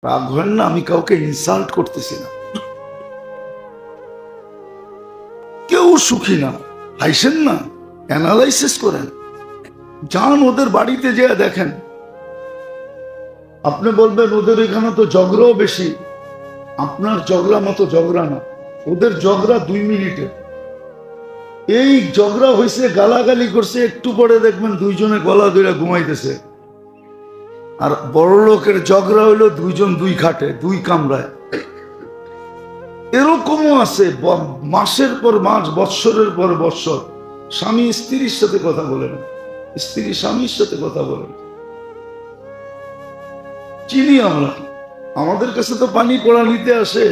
রাগ হয় না, আমি কাউকে ইনসাল্ট করতেছি না, কেউ সুখী না, হাইসেন না, অ্যানালাইসিস করেন, যান ওদের বাড়িতে যেয়ে দেখেন। আপনি বলবেন ওদের এখানে তো ঝগড়াও বেশি, আপনার ঝগড়া মতো ঝগড়া না, ওদের ঝগড়া 2 মিনিটে। এই ঝগড়া হয়েছে, গালাগালি করছে, একটু পরে দেখবেন দুইজনে গলা ধরে ঘুমাইতেছে। আর বড় লোকের ঝগড়া হইলো দুইজন 2 খাটে 2 কামরায়। এরকমও আছে, মাসের পর মাস, বৎসরের পর বৎসর স্বামী স্ত্রীর সাথে কথা বলে না, স্ত্রী স্বামীর সাথে কথা বলে না। চিনি আমরা, আমাদের কাছে তো পানি পড়া নিতে আসে,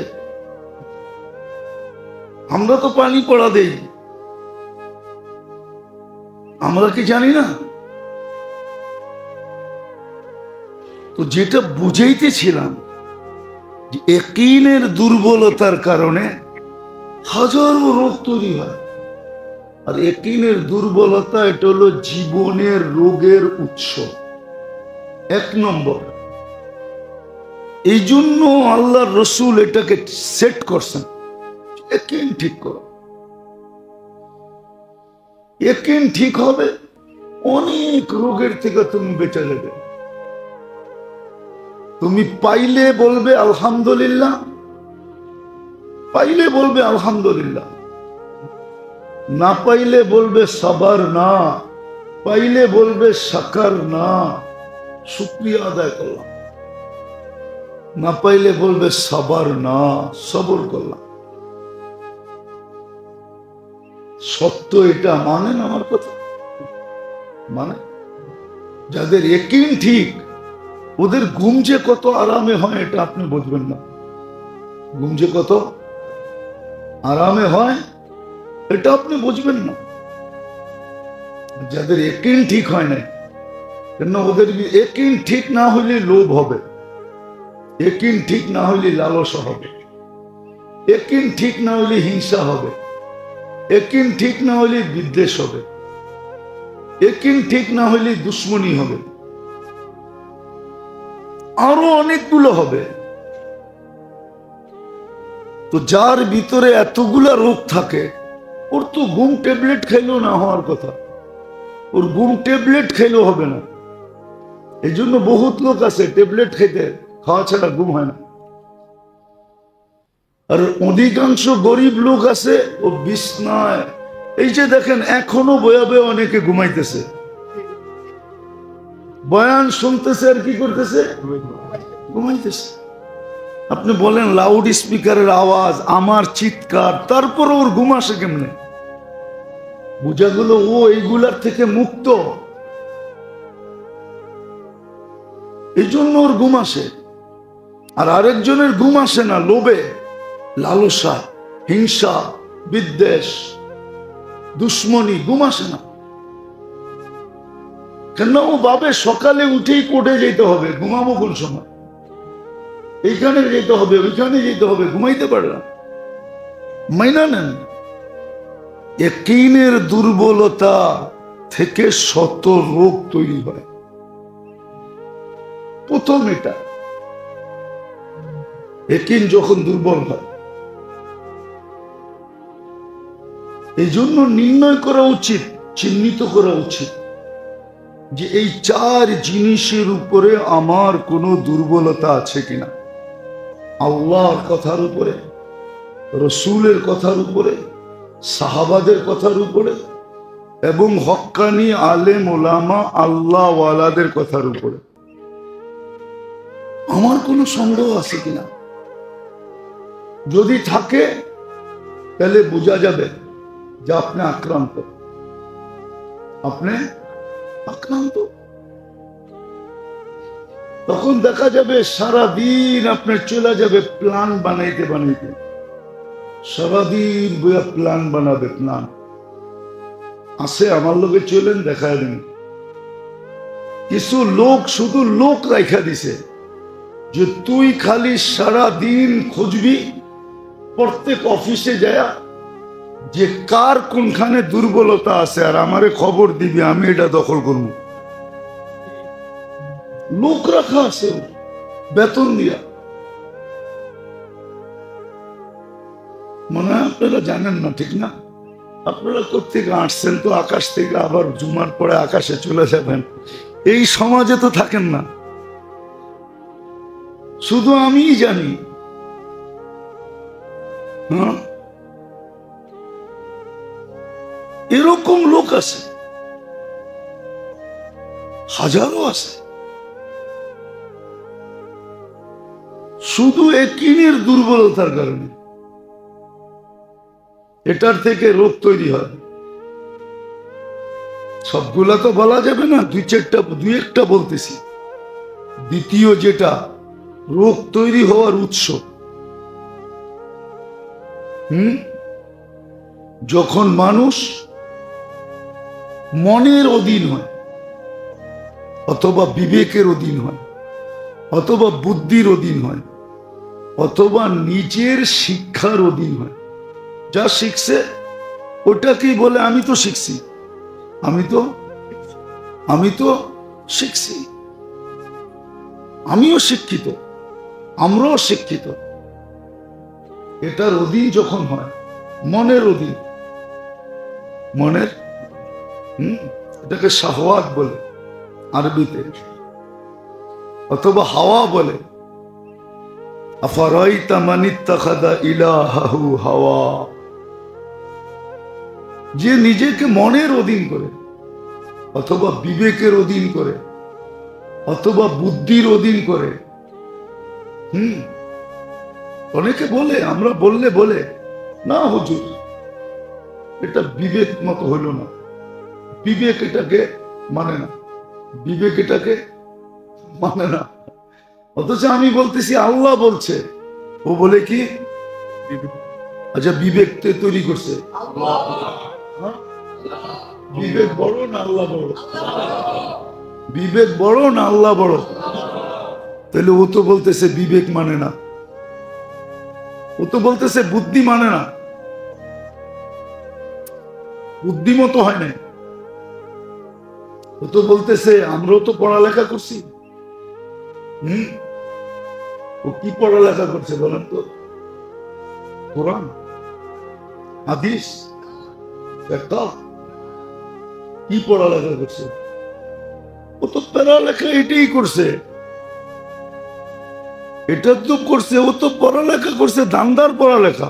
আমরা তো পানি পড়া দেই, আমরা কি জানি না? তো যেটা বুঝাইতেছিলাম, ইয়াকিনের দুর্বলতার কারণে হাজারো রোগ তৈরি হয়। আর ইয়াকিনের দুর্বলতা এটা হলো জীবনের রোগের উৎস 1 নম্বর। এই জন্য আল্লাহর রসুল এটাকে সেট করছেন, ইয়াকিন ঠিক করো। ইয়াকিন ঠিক হবে, অনেক রোগের থেকে তুমি বেঁচে যাবে। তুমি পাইলে বলবে আলহামদুলিল্লাহ, পাইলে বলবে আলহামদুলিল্লাহ, না পাইলে বলবে সাবার না, পাইলে বলবে শাকার না, শুকরিয়া আদায় করলাম, না পাইলে বলবে সাবার না, সবর করলাম। সত্য এটা, মানেন আমার কথা? মানে যাদের ইয়াকিন ঠিক, ওদের ঘুম যে কত আরামে হয় এটা আপনি বুঝবেন না। ঘুম যে কত আরামে হয় এটা আপনি বুঝবেন না। যাদের ইয়াকিন ঠিক হয় না, কেন ওদের ইয়াকিন ঠিক না হইলে লোভ হবে, ইয়াকিন ঠিক না হইলে লালসা হবে, ইয়াকিন ঠিক না হইলে হিংসা হবে, ইয়াকিন ঠিক না হইলে বিদ্বেষ হবে, ইয়াকিন ঠিক না হইলে দুশ্মনী হবে, আরো অনেকগুলো হবে। তো যার ভিতরে এতগুলা রোগ থাকে, ওর তো ঘুম ট্যাবলেট খাইলেও না হওয়ার কথা, ওর ঘুম ট্যাবলেট খাইলেও হবে না। এই জন্য বহুত লোক আছে ট্যাবলেট খাইতে, খাওয়া ছাড়া ঘুম হয় না। আর অধিকাংশ গরিব লোক আছে ও বিছনায়, এই যে দেখেন এখনো বয়া বয়া অনেকে ঘুমাইতেছে, বয়ান শুনতেছে আর কি করতেছে, ঘুমাইতেছে। আপনি বলেন লাউড স্পিকারের আওয়াজ, আমার চিৎকার, তারপর ওর ঘুম আসে কেমনে? বোঝা গেল ও এইগুলার থেকে মুক্ত, এই জন্য ওর ঘুম আসে। আর আরেকজনের ঘুম আসে না, লোভে, লালসা, হিংসা, বিদ্বেষ, দুশ্মনী, ঘুম আসে না। কেন? ও ভাবে সকালে উঠেই কোর্টে যেতে হবে, ঘুমাবো কোন সময়? এইখানে যেতে হবে, ওইখানে যেতে হবে, ঘুমাইতে পারে না। মাইনা নেন, ইয়াকিনের দুর্বলতা থেকে শত রোগ তৈরি হয়। প্রথম এটা, ইয়াকিন যখন দুর্বল হয়, এই জন্য নির্ণয় করা উচিত, চিহ্নিত করা উচিত যে এই 4 জিনিসের উপরে আমার কোনো দুর্বলতা আছে কিনা। আল্লাহর কথার উপরে, রসুলের কথার উপরে, সাহাবাদের কথার উপরে, এবং হক্কানি আলেম ওলামা আল্লাহ ওয়ালাদের কথার উপরে আমার কোনো সন্দেহ আছে কিনা। যদি থাকে তাহলে বোঝা যাবে যে আপনি আক্রান্ত, আপনি আক্রান্ত। তখন দেখা যাবে সারাদিন আপনার চলে যাবে প্ল্যান বানাইতে বানাইতে, সারাদিন বইয়া প্ল্যান বানাবে। প্ল্যান আছে, আমার লোকে চলেন দেখায় দেন। কিছু লোক শুধু লোক রাখা দিছে যে তুই খালি সারাদিন খুঁজবি, প্রত্যেক অফিসে যায় যে কার কোনখানে দুর্বলতা আছে, আর আমারে খবর দিবি, আমি এটা দখল করবো। লোক রাখা আছে বেতন দিয়া। মনে হয় আপনারা জানেন না, ঠিক না? আপনারা কোত্থেকে আসছেন? তো আকাশ থেকে আবার জুমার পরে আকাশে চলে যাবেন, এই সমাজে তো থাকেন না। শুধু আমিই জানি। হ্যাঁ, এরকম লোক আছে, হাজারো আছে। শুধু একিনের দুর্বলতার কারণে এটার থেকে রোগ তৈরি হয়। সবগুলা তো বলা যাবে না, দুই একটা বলতেছি। দ্বিতীয় যেটা রোগ তৈরি হওয়ার উৎস, যখন মানুষ মনের অধীন হয়, অথবা বিবেকের অধীন হয়, অথবা বুদ্ধির অধীন হয়, অথবা নিজের শিক্ষার অধীন হয়। যা শিখছে ওটাকেই বলে আমি তো শিখছি, আমি তো শিখছি, আমিও শিক্ষিত, আমরাও শিক্ষিত। এটার অধীন যখন হয়, মনের অধীন, মনের এটাকে শাহওয়াত বলে আরবিতে, অথবা হাওয়া বলে। আফারাইতা মান ইত্তাখাযা ইলাহাহু হাওয়া, যে নিজেকে মনের অধীন করে, অথবা বিবেকের অধীন করে, অথবা বুদ্ধির অধীন করে। অনেকে বলে, আমরা বলে না হুজুর এটা বিবেক মতো হইল না, বিবেক এটাকে মানে না, বিবেক এটাকে মানে না। অথচ আমি বলতেছি আল্লাহ বলছে, ও বলে কি? আচ্ছা, বিবেক তৈরি করছে বিবেক বড় না আল্লাহ বড়? বিবেক বড় না আল্লাহ বড়? তাহলে ও তো বলতেছে বিবেক মানে না, ও তো বলতেছে বুদ্ধি মানে না, বুদ্ধিমতো হয় না। ও তো বলতেছে আমরাও তো পড়ালেখা করছি। ও কি পড়ালেখা করছে বলেন তো? কোরআন, হাদিস, কি পড়ালেখা করছে? ও তো পড়ালেখা এটাই করছে, এটা তো করছে। ও তো পড়ালেখা করছে, দান্দার পড়ালেখা।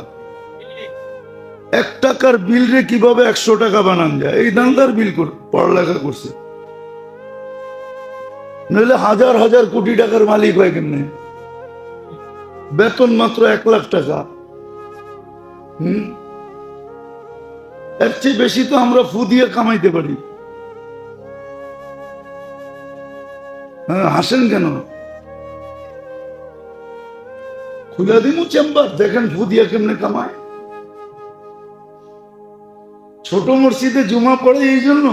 1 টাকার বিল রে কিভাবে 100 টাকা বানান যায়, এই দান্দার বিল পড়ালেখা করছে। নইলে হাজার হাজার কোটি টাকার মালিক হয় কেমনে? বেতন মাত্র 1 লাখ টাকা। এর চেয়ে বেশি তো আমরা ফু দিয়ে কামাইতে পারি। হ্যাঁ, হাসেন কেন? খুলে দিমু চেম্বার, দেখেন ফু দিয়ে কেমনে কামায়। ছোট মসজিদে জুমা পড়ে এই জন্য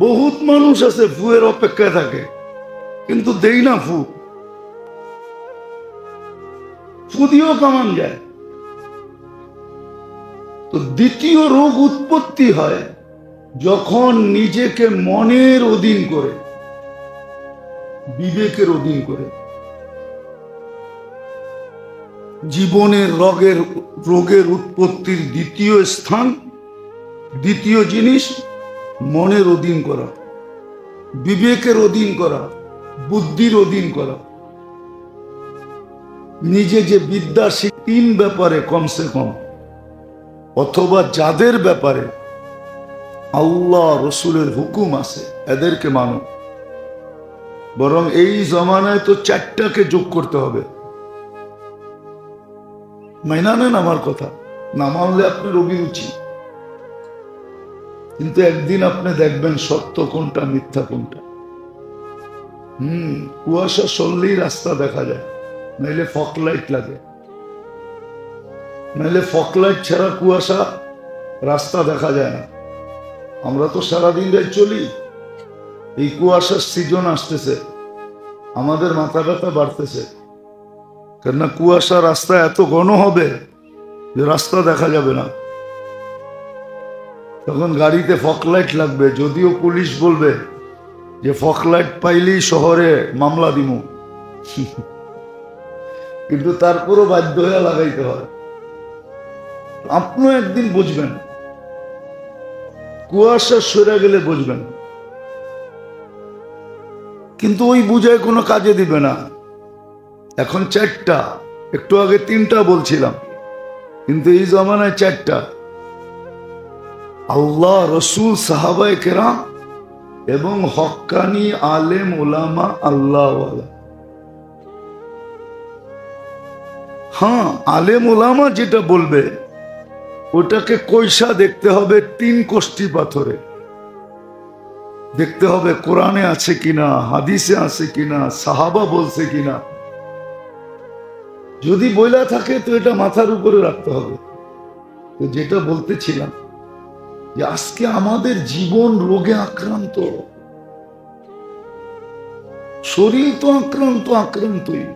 বহুত মানুষ আছে ফুয়ের অপেক্ষায় থাকে, কিন্তু দেই না ফু, ফু দিয়েও কামান যায়। তো দ্বিতীয় রোগ উৎপত্তি হয় যখন নিজেকে মনের অধীন করে, বিবেকের অধীন করে। জীবনের রোগের উৎপত্তির দ্বিতীয় স্থান, দ্বিতীয় জিনিস মনের অধীন করা, বিবেকের অধীন করা, বুদ্ধির অধীন করা। নিজে যে বিদ্যা 3 ব্যাপারে কমসে কম, অথবা যাদের ব্যাপারে আল্লাহ রসুলের হুকুম আছে এদেরকে মানো। বরং এই জমানায় তো 4টাকে যোগ করতে হবে। মাইনা নেন আমার কথা, না মানলে আপনার অভিরুচি। কিন্তু একদিন আপনি দেখবেন সত্য কোনটা মিথ্যা কোনটা। কুয়াশা সরলেই রাস্তা দেখা যায়, নাইলে ফগ লাইট লাগে, নাইলে ফগ লাইট ছাড়া কুয়াশা রাস্তা দেখা যায় না। আমরা তো সারাদিন চলি, এই কুয়াশার সিজন আসতেছে, আমাদের মাথা ব্যথা বাড়তেছে। কেননা কুয়াশা রাস্তা এত ঘন হবে যে রাস্তা দেখা যাবে না। তখন গাড়িতে ফগ লাইট লাগবে, যদিও পুলিশ বলবে যে ফগ লাইট পাইলেই শহরে মামলা দিমু, কিন্তু তারপরও বাধ্য হয়ে লাগাইতে হয়। আপনিও একদিন বুঝবেন, কুয়াশা সরে গেলে বুঝবেন, কিন্তু ওই বুঝায় কোনো কাজে দিবে না। এখন 4টা, একটু আগে 3টা বলছিলাম, কিন্তু এই জমানায় 4টা। আল্লাহ, রসুল, সাহাবায়ে কেরাম এবং হক্কানি আলেম ওলামা আল্লাহওয়ালা। হ্যাঁ, আলেম ওলামা যেটা বলবে ওটাকে কইসা দেখতে হবে 3 কোষ্ঠী পাথরে। দেখতে হবে কোরআনে আছে কিনা, হাদিসে আছে কিনা, সাহাবা বলছে কিনা। যদি বইলা থাকে তো এটা মাথার উপরে রাখতে হবে। তো যেটা বলতেছিলাম যে আজকে আমাদের জীবন রোগে আক্রান্ত, শরীর তো আক্রান্তই।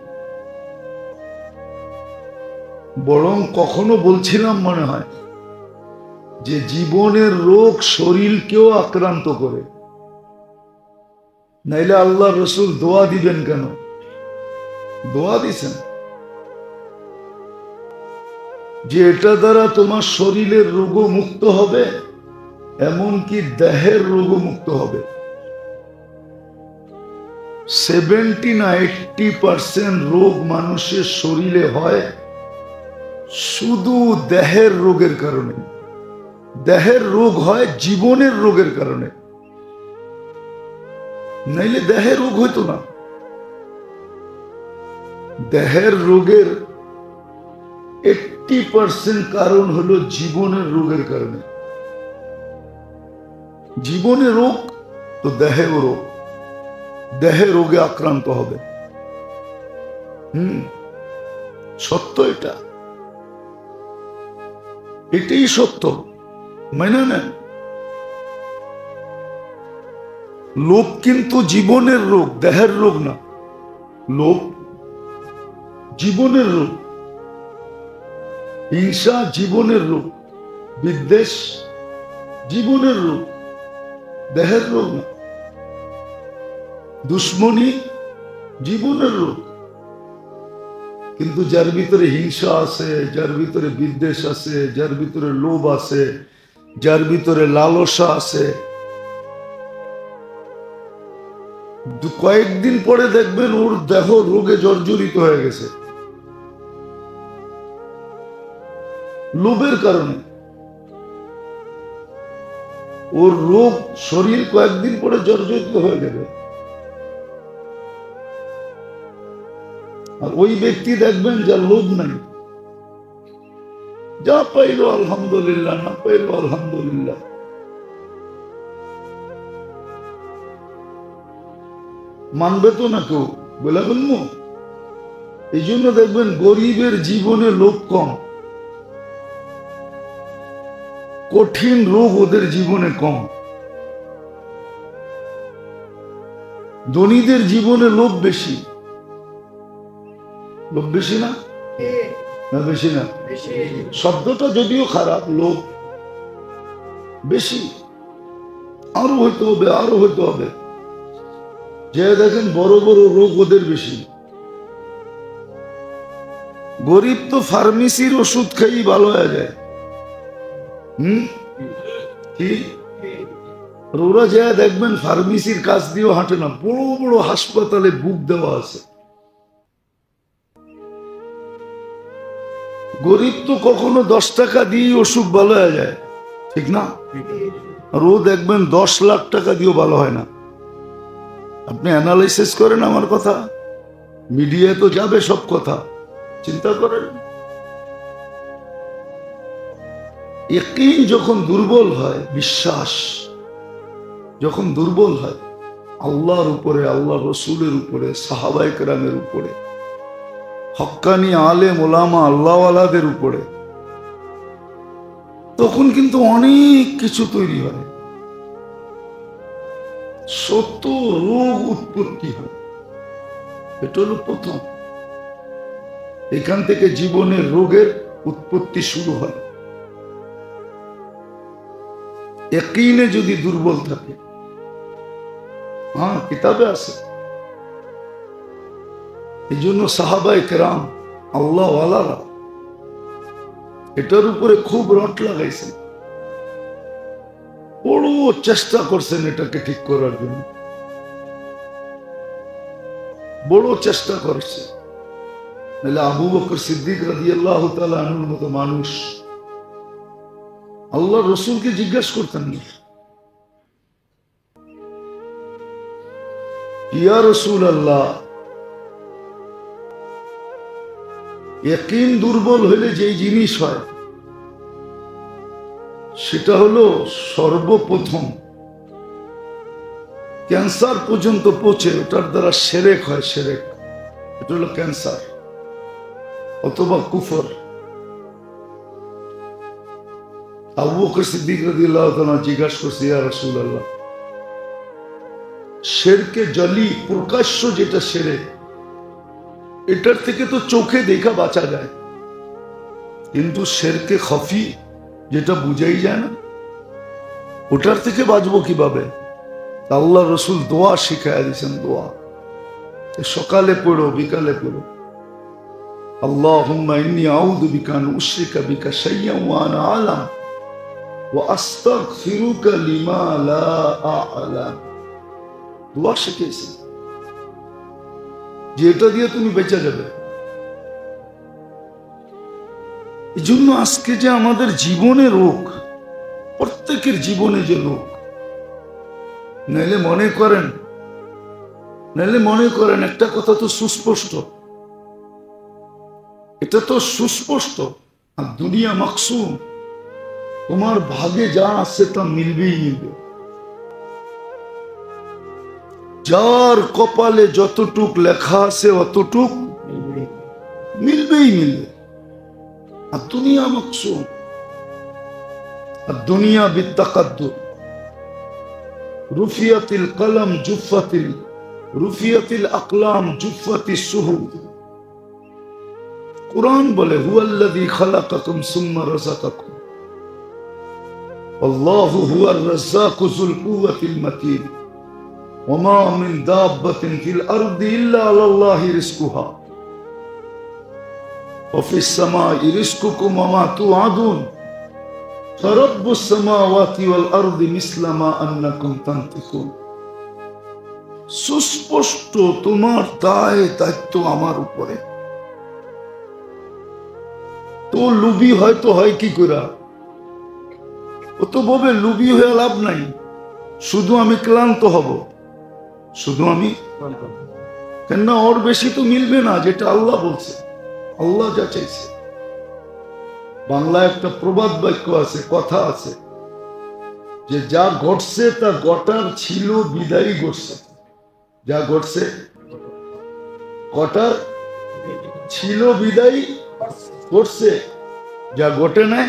বরং কখনো বলছিলাম মনে হয় যে জীবনের রোগ শরীরকেও আক্রান্ত করে, নাইলে আল্লাহ রসুল দোয়া দিবেন কেন? দোয়া দিছেন যে এটা দ্বারা তোমার শরীরের রোগও মুক্ত হবে, এমনকি দেহের রোগও মুক্ত হবে। 70 না 80% রোগ মানুষের শরীরে হয় শুধু দেহের রোগের কারণে। দেহের রোগ হয় জীবনের রোগের কারণে, নাইলে দেহের রোগ হইতো না। দেহের রোগের 80% কারণ হলো জীবনের রোগের কারণে। জীবনে রোগ তো দেহেও রোগ, দেহে রোগে আক্রান্ত হবে। সত্য, এটাই সত্য, মেনে নেন। লোভ কিন্তু জীবনের রোগ, দেহের রোগ না। লোভ জীবনের রোগ, হিংসা জীবনের রোগ, বিদ্বেষ জীবনের রোগ, দেহের রোগ না। দুশ্মনী জীবনের রোগ। কিন্তু যার ভিতরে হিংসা আছে, যার ভিতরে বিদ্বেষ আছে, যার ভিতরে লোভ আছে, যার ভিতরে লালসা আছে, কয়েকদিন পরে দেখবেন ওর দেহ রোগে জর্জরিত হয়ে গেছে, লোভের কারণে। ওর রোগ, শরীর কয়েকদিন পরে জর্জরিত হয়ে যাবে। আর ওই ব্যক্তি দেখবেন যার লোভ নাই, যা পাইল আলহামদুলিল্লাহ, না পাইল আলহামদুলিল্লাহ। মানবে তো না কেউ, বলে বলবো। এই জন্য দেখবেন গরিবের জীবনে লোভ কম, কঠিন রোগ ওদের জীবনে কম। ধনীদের জীবনে লোভ বেশি। লোভ বেশি না? বেশি না? শব্দটা যদিও খারাপ, লোভ বেশি। আরো হইতে হবে, আরো হইতে হবে। যে দেখেন বড় বড় রোগ ওদের বেশি। গরিব তো ফার্মেসির ওষুধ খেয়েই ভালো হয়ে যায়। কি ওরা যা দেখবেন ফার্মেসির কাজ দিয়েও হাঁটে না, বড় বড় হাসপাতালে বুক দেওয়া আছে। গরিব তো কখনো 10 টাকা দিয়ে অসুখ ভালো হয়ে যায়, ঠিক না? আর ও দেখবেন 10 লাখ টাকা দিয়েও ভালো হয় না। আপনি অ্যানালাইসিস করেন আমার কথা, মিডিয়ায় তো যাবে সব কথা, চিন্তা করেন। ইয়াকিন যখন দুর্বল হয়, বিশ্বাস যখন দুর্বল হয় আল্লাহর উপরে, আল্লাহ রসুলের উপরে, সাহাবায়ে কেরামের উপরে, হক্কানি আলেম ওলামা আল্লাহওয়ালাদের উপরে, তখন কিন্তু অনেক কিছু তৈরি হয়। শত রোগ উৎপত্তি হয়। এটা হলো প্রথম। এখান থেকে জীবনের রোগের উৎপত্তি শুরু হয়। ইয়াকিনে যদি দুর্বল থাকে, হ্যাঁ কিতাবে আছে। এই জন্য সাহাবায়ে কেরাম আল্লাহওয়ালারা এটার উপরে খুব রট লাগাইছেন, বড় চেষ্টা করছেন এটাকে ঠিক করার জন্য, বড় চেষ্টা করছে। নাহলে আবু বকর সিদ্দিক রাদিয়াল্লাহু তাআলা আনহুর মতো মানুষ আল্লাহ রসুলকে জিজ্ঞাসা করতেন না, ইয়া রাসূলুল্লাহ, ইয়াকিন দুর্বল হলে যেই জিনিস হয় সেটা হলো সর্বপ্রথম ক্যান্সার পর্যন্ত পৌঁছে, ওটার দ্বারা শিরক হয়, শিরক, এটা হলো ক্যান্সার অথবা কুফর। আবু বকর সিদ্দিক রাদিয়াল্লাহু তাআলা জিজ্ঞাসা করছে, ইয়া রাসূলুল্লাহ, শিরকে জলি প্রকাশ্য যেটা শিরক, এটার থেকে তো চোখে দেখা বাঁচা যায়, কিন্তু শিরকে খফি যেটা বুঝাই যায় না, ওটার থেকে বাঁচবো কিভাবে? আল্লাহ রসুল দোয়া শিখায় দিয়েছেন, দোয়া সকালে পড়ো বিকালে পড়ো, আল্লাহুম্মা ইন্নী আউযু বিকা আন উশরিকা বিকা শাইয়্যান ওয়া আনা আ'লাম ওয়া আস্তাগফিরুকা লিমা লা আ'লাম। দোয়া শিখিয়েছেন যে এটা দিয়ে তুমি বেঁচে যাবে। এই জন্য আজকে যে আমাদের জীবনে রোগ, প্রত্যেকের জীবনে যে রোগ, নাইলে মনে করেন একটা কথা তো সুস্পষ্ট, এটা তো সুস্পষ্ট, আর দুনিয়া মাকসুম, তোমার ভাগে যা আছে তা মিলবেই মিলবে, যার কপালে যতটুক লেখা আছে অতটুক মিলবেই মিলবে। আর দুনিয়া মাকসুম, আর দুনিয়া বিত্তাকাদ্দুর, রুফিয়াতিল কলম জুফাতিল, রুফিয়াতিল আকলাম জুফাতিস সুহুব। কুরআন বলে হুয়াল্লাযী খালাকাকুম সুম্মা রাযাকাকুম আল্লাহু হুয়ার রাজ্জাকু যুল কুওয়াতিল মাতিন ওয়া মা মিন দাব্বাতিন ফিল আরদি ইল্লা আলাল্লাহি রিজকুহা ওয়া ফিস সামাই রিজকুকুম ওয়া মা তুআদুন ফারাব্বুস সামাওয়াতি ওয়াল আরদি মিসলা মা আন্নাকুম তানতিকুন। সুস্পষ্ট তোমার দায়িত্ব আমার উপরে। তো লুবি হয়তো হয় কি করে, ও তো বলবে লুবি হয়ে লাভ নাই, শুধু আমি ক্লান্ত হব, শুধু আমি, কেননা ওর বেশি তো মিলবে না যেটা আল্লাহ বলছে, আল্লাহ যা চাইছে। বাংলায় একটা প্রবাদ বাক্য আছে, কথা আছে, যে যা ঘটছে তা ঘটার ছিল বিদায়ী ঘটছে। যা ঘটছে ঘটার ছিল বিদায়ী ঘটছে, যা ঘটে নাই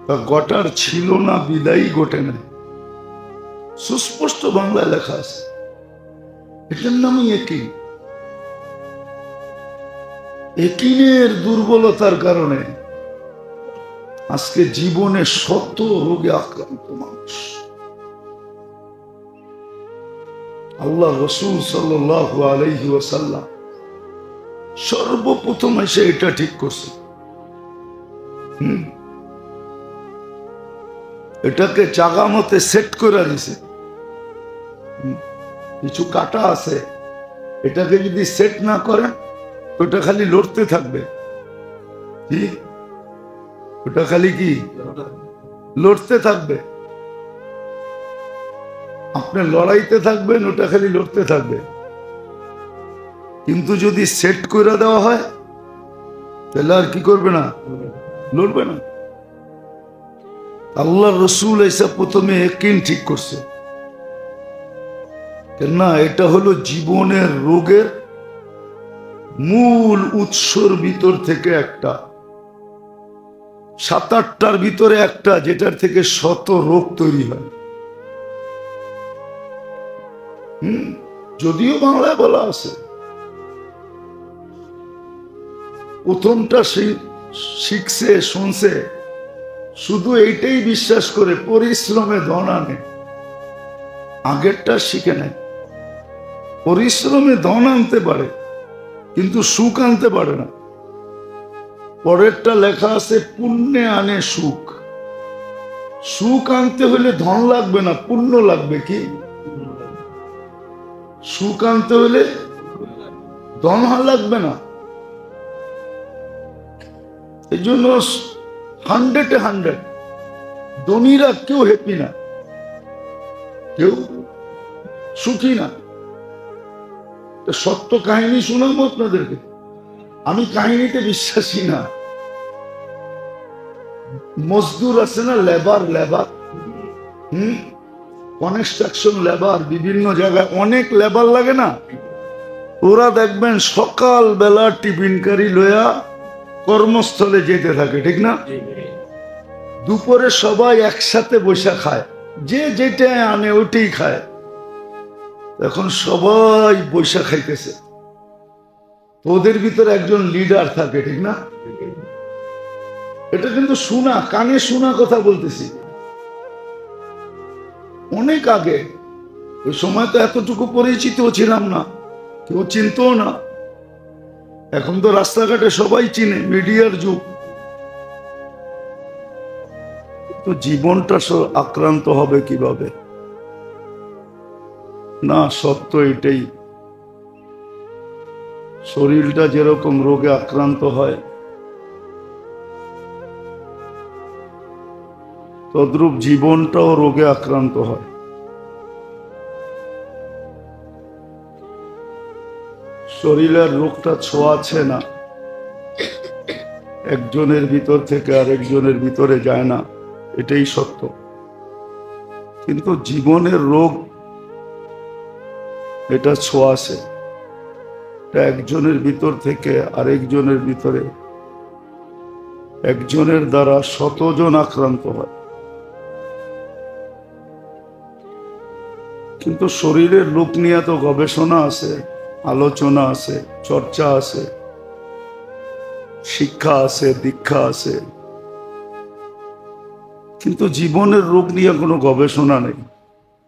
তা ঘটার ছিল না বিদায়ী ঘটে নাই। সুস্পষ্ট বাংলায় লেখা আছে, এটার নামই ইয়াকিন। ইয়াকিনের দুর্বলতার কারণে আজকে জীবনে শত রোগে আক্রান্ত মানুষ। আল্লাহ রাসূল সাল্লাল্লাহু আলাইহি ওয়াসাল্লাম সর্বপ্রথম এসে এটা ঠিক করছে, এটাকে জাগা মতে সেট করে দিছে। কিছু কাটা আছে, এটাকে যদি সেট না করেন ওটা খালি লড়তে থাকবে। কি ওটা খালি কি লড়তে থাকবে, আপনি লড়াইতে থাকবেন, ওটা খালি লড়তে থাকবে। কিন্তু যদি সেট করে দেওয়া হয় তাহলে আর কি করবে না, লড়বে না। আল্লাহ রসুল এসে প্রথমে ইয়াকিন ঠিক করছে, কেননা এটা হলো জীবনের রোগের মূল উৎসর ভিতর থেকে একটা, 7-8টার ভিতরে একটা, যেটার থেকে শত রোগ তৈরি হয়। যদিও বাংলায় বলা আছে, প্রথমটা শিখছে শুনছে, শুধু এইটাই বিশ্বাস করে পরিশ্রমে ধন আনে, আগেরটা শিখে নেয়। পরিশ্রমে ধন আনতে পারে কিন্তু সুখ আনতে পারে না। পরেরটা লেখা আছে পুণ্যে আনে সুখ। সুখ আনতে হলে ধন লাগবে না, পুণ্য লাগবে। কি সুখ আনতে হলে ধন লাগবে না। এই জন্য 100 ধনীরা কেউ হ্যাপি না, কেউ সুখী না। সত্য কাহিনী শোনাবো আপনাদেরকে। আমি কাহিনীতে বিশ্বাসী না। মজদুর আছে না, লেবার কনস্ট্রাকশন লেবার, বিভিন্ন জায়গায় অনেক লেবার লাগে না। ওরা দেখবেন সকাল বেলা টিফিন কারি লইয়া কর্মস্থলে যেতে থাকে, ঠিক না? দুপুরে সবাই একসাথে বসে খায়, যে যেটা আনে ওইটাই খায়। এখন সবাই বসে খাইতেছে, ওদের ভিতরে একজন লিডার থাকে, ঠিক না? এটা কিন্তু শোনা, কানে শোনা কথা বলতেছি। অনেক আগে, ওই সময় তো এতটুকু পরিচিত ছিলাম না, কেউ চিনতো না। এখন তো রাস্তাঘাটে সবাই চিনে, মিডিয়ার যুগ। তো জীবনটা আক্রান্ত হবে কিভাবে? না, সত্য এটাই। শরীরটা যেরকম রোগে আক্রান্ত হয়, তদ্রূপ জীবনটাও রোগে আক্রান্ত হয়। শরীরের রোগটা ছোঁয়াছে না, একজনের ভিতর থেকে আরেকজনের ভিতরে যায় না, এটাই সত্য। কিন্তু জীবনের রোগ এটা ছোঁয়াছে, এটা একজনের ভিতর থেকে আরেকজনের ভিতরে, একজনের দ্বারা শতজন আক্রান্ত হয়। কিন্তু শরীরের রোগ নিয়ে তো গবেষণা আছে, আলোচনা আছে, চর্চা আছে, শিক্ষা আছে, দীক্ষা আছে। কিন্তু জীবনের রোগ নিয়ে কোনো গবেষণা নেই,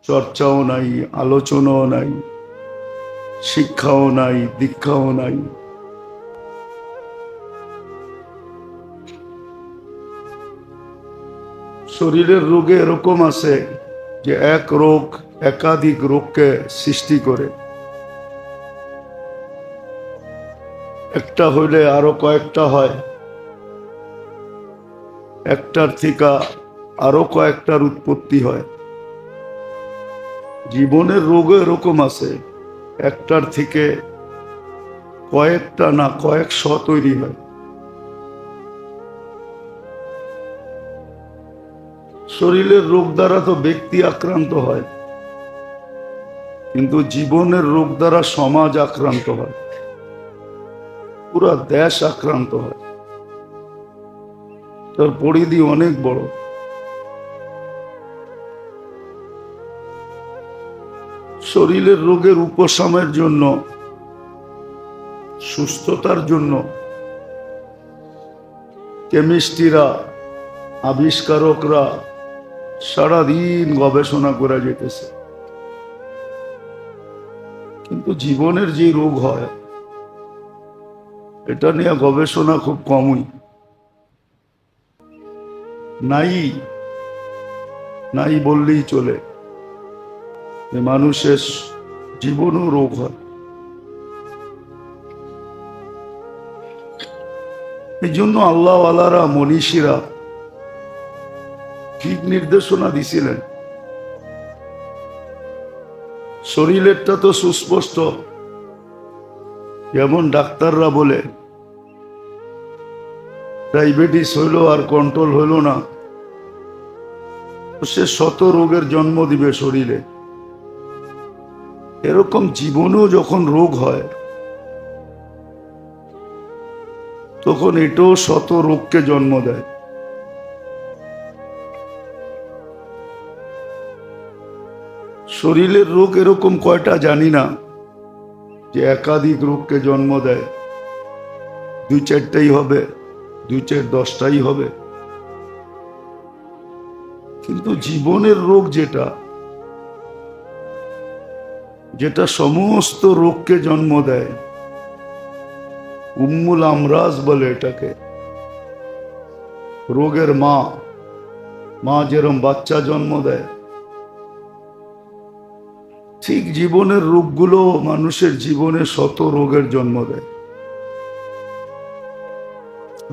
চর্চাও নাই, আলোচনাও নাই, শিক্ষাও নাই, দীক্ষাও নাই। শরীরের রোগে এরকম আছে যে এক রোগ একাধিক রোগকে সৃষ্টি করে। একটা হইলে আরো কয়েকটা হয়, একটার থেকে আরো কয়েকটার উৎপত্তি হয়। জীবনের রোগও এরকম আছে, একটার থেকে কয়েকটা না কয়েকশ তৈরি হয়। শরীরের রোগ দ্বারা তো ব্যক্তি আক্রান্ত হয়, কিন্তু জীবনের রোগ দ্বারা সমাজ আক্রান্ত হয়, পুরা দেশ আক্রান্ত হয়। তার পরিধি অনেক বড়। শরীরের রোগের উপশমের জন্য, সুস্থতার জন্য কেমিস্ট্রিরা, আবিষ্কারকরা সারাদিন গবেষণা করে যেতেছে। কিন্তু জীবনের যে রোগ হয়, এটা নিয়ে গবেষণা খুব কমই, নাই বললেই চলে। মানুষের জীবনও রোগ হয়। এই জন্য আল্লাহওয়ালারা, মনীষীরা ঠিক নির্দেশনা দিছিলেন। শরীরেরটা তো সুস্পষ্ট, যেমন ডাক্তাররা বলে ডায়াবেটিস হইল আর কন্ট্রোল হইল না, সে শত রোগের জন্ম দিবে শরীরে। এরকম জীবনেও যখন রোগ হয়, তখন এটাও শত রোগকে জন্ম দেয়। শরীরের রোগ এরকম কয়টা জানি না, যে একাধিক রোগকে জন্ম দেয়। 2-4টাই হবে, 2-4-10টাই হবে। কিন্তু জীবনের রোগ যেটা সমস্ত রোগকে জন্ম দেয়, উম্মুল আমরাজ বলে এটাকে, রোগের মা, মা যেরকম বাচ্চা জন্ম দেয়, ঠিক জীবনের রোগগুলো মানুষের জীবনে শত রোগের জন্ম দেয়।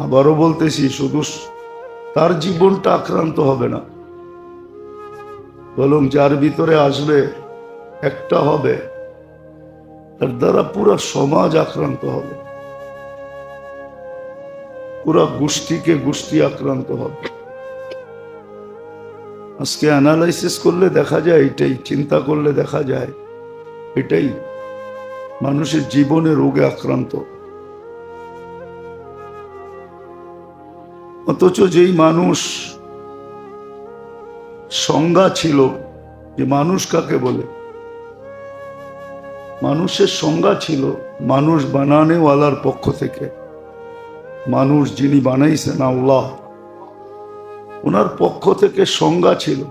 আবারও বলতেছি, শুধু তার জীবনটা আক্রান্ত হবে না, বরং যার ভিতরে আসবে একটা হবে, তার দ্বারা পুরো সমাজ আক্রান্ত হবে, পুরো গোষ্ঠীকে গোষ্ঠী আক্রান্ত হবে। আজকে অ্যানালাইসিস করলে দেখা যায় এটাই, চিন্তা করলে দেখা যায় এটাই মানুষের জীবনে রোগে আক্রান্ত। অথচ যেই মানুষ সংজ্ঞা ছিল যে মানুষ কাকে বলে, মানুষের সংজ্ঞা ছিল মানুষ বানানেওয়ালার পক্ষ থেকে, মানুষ যিনি বানাইছেন আল্লাহ, ওনার পক্ষ থেকে সংজ্ঞা ছিল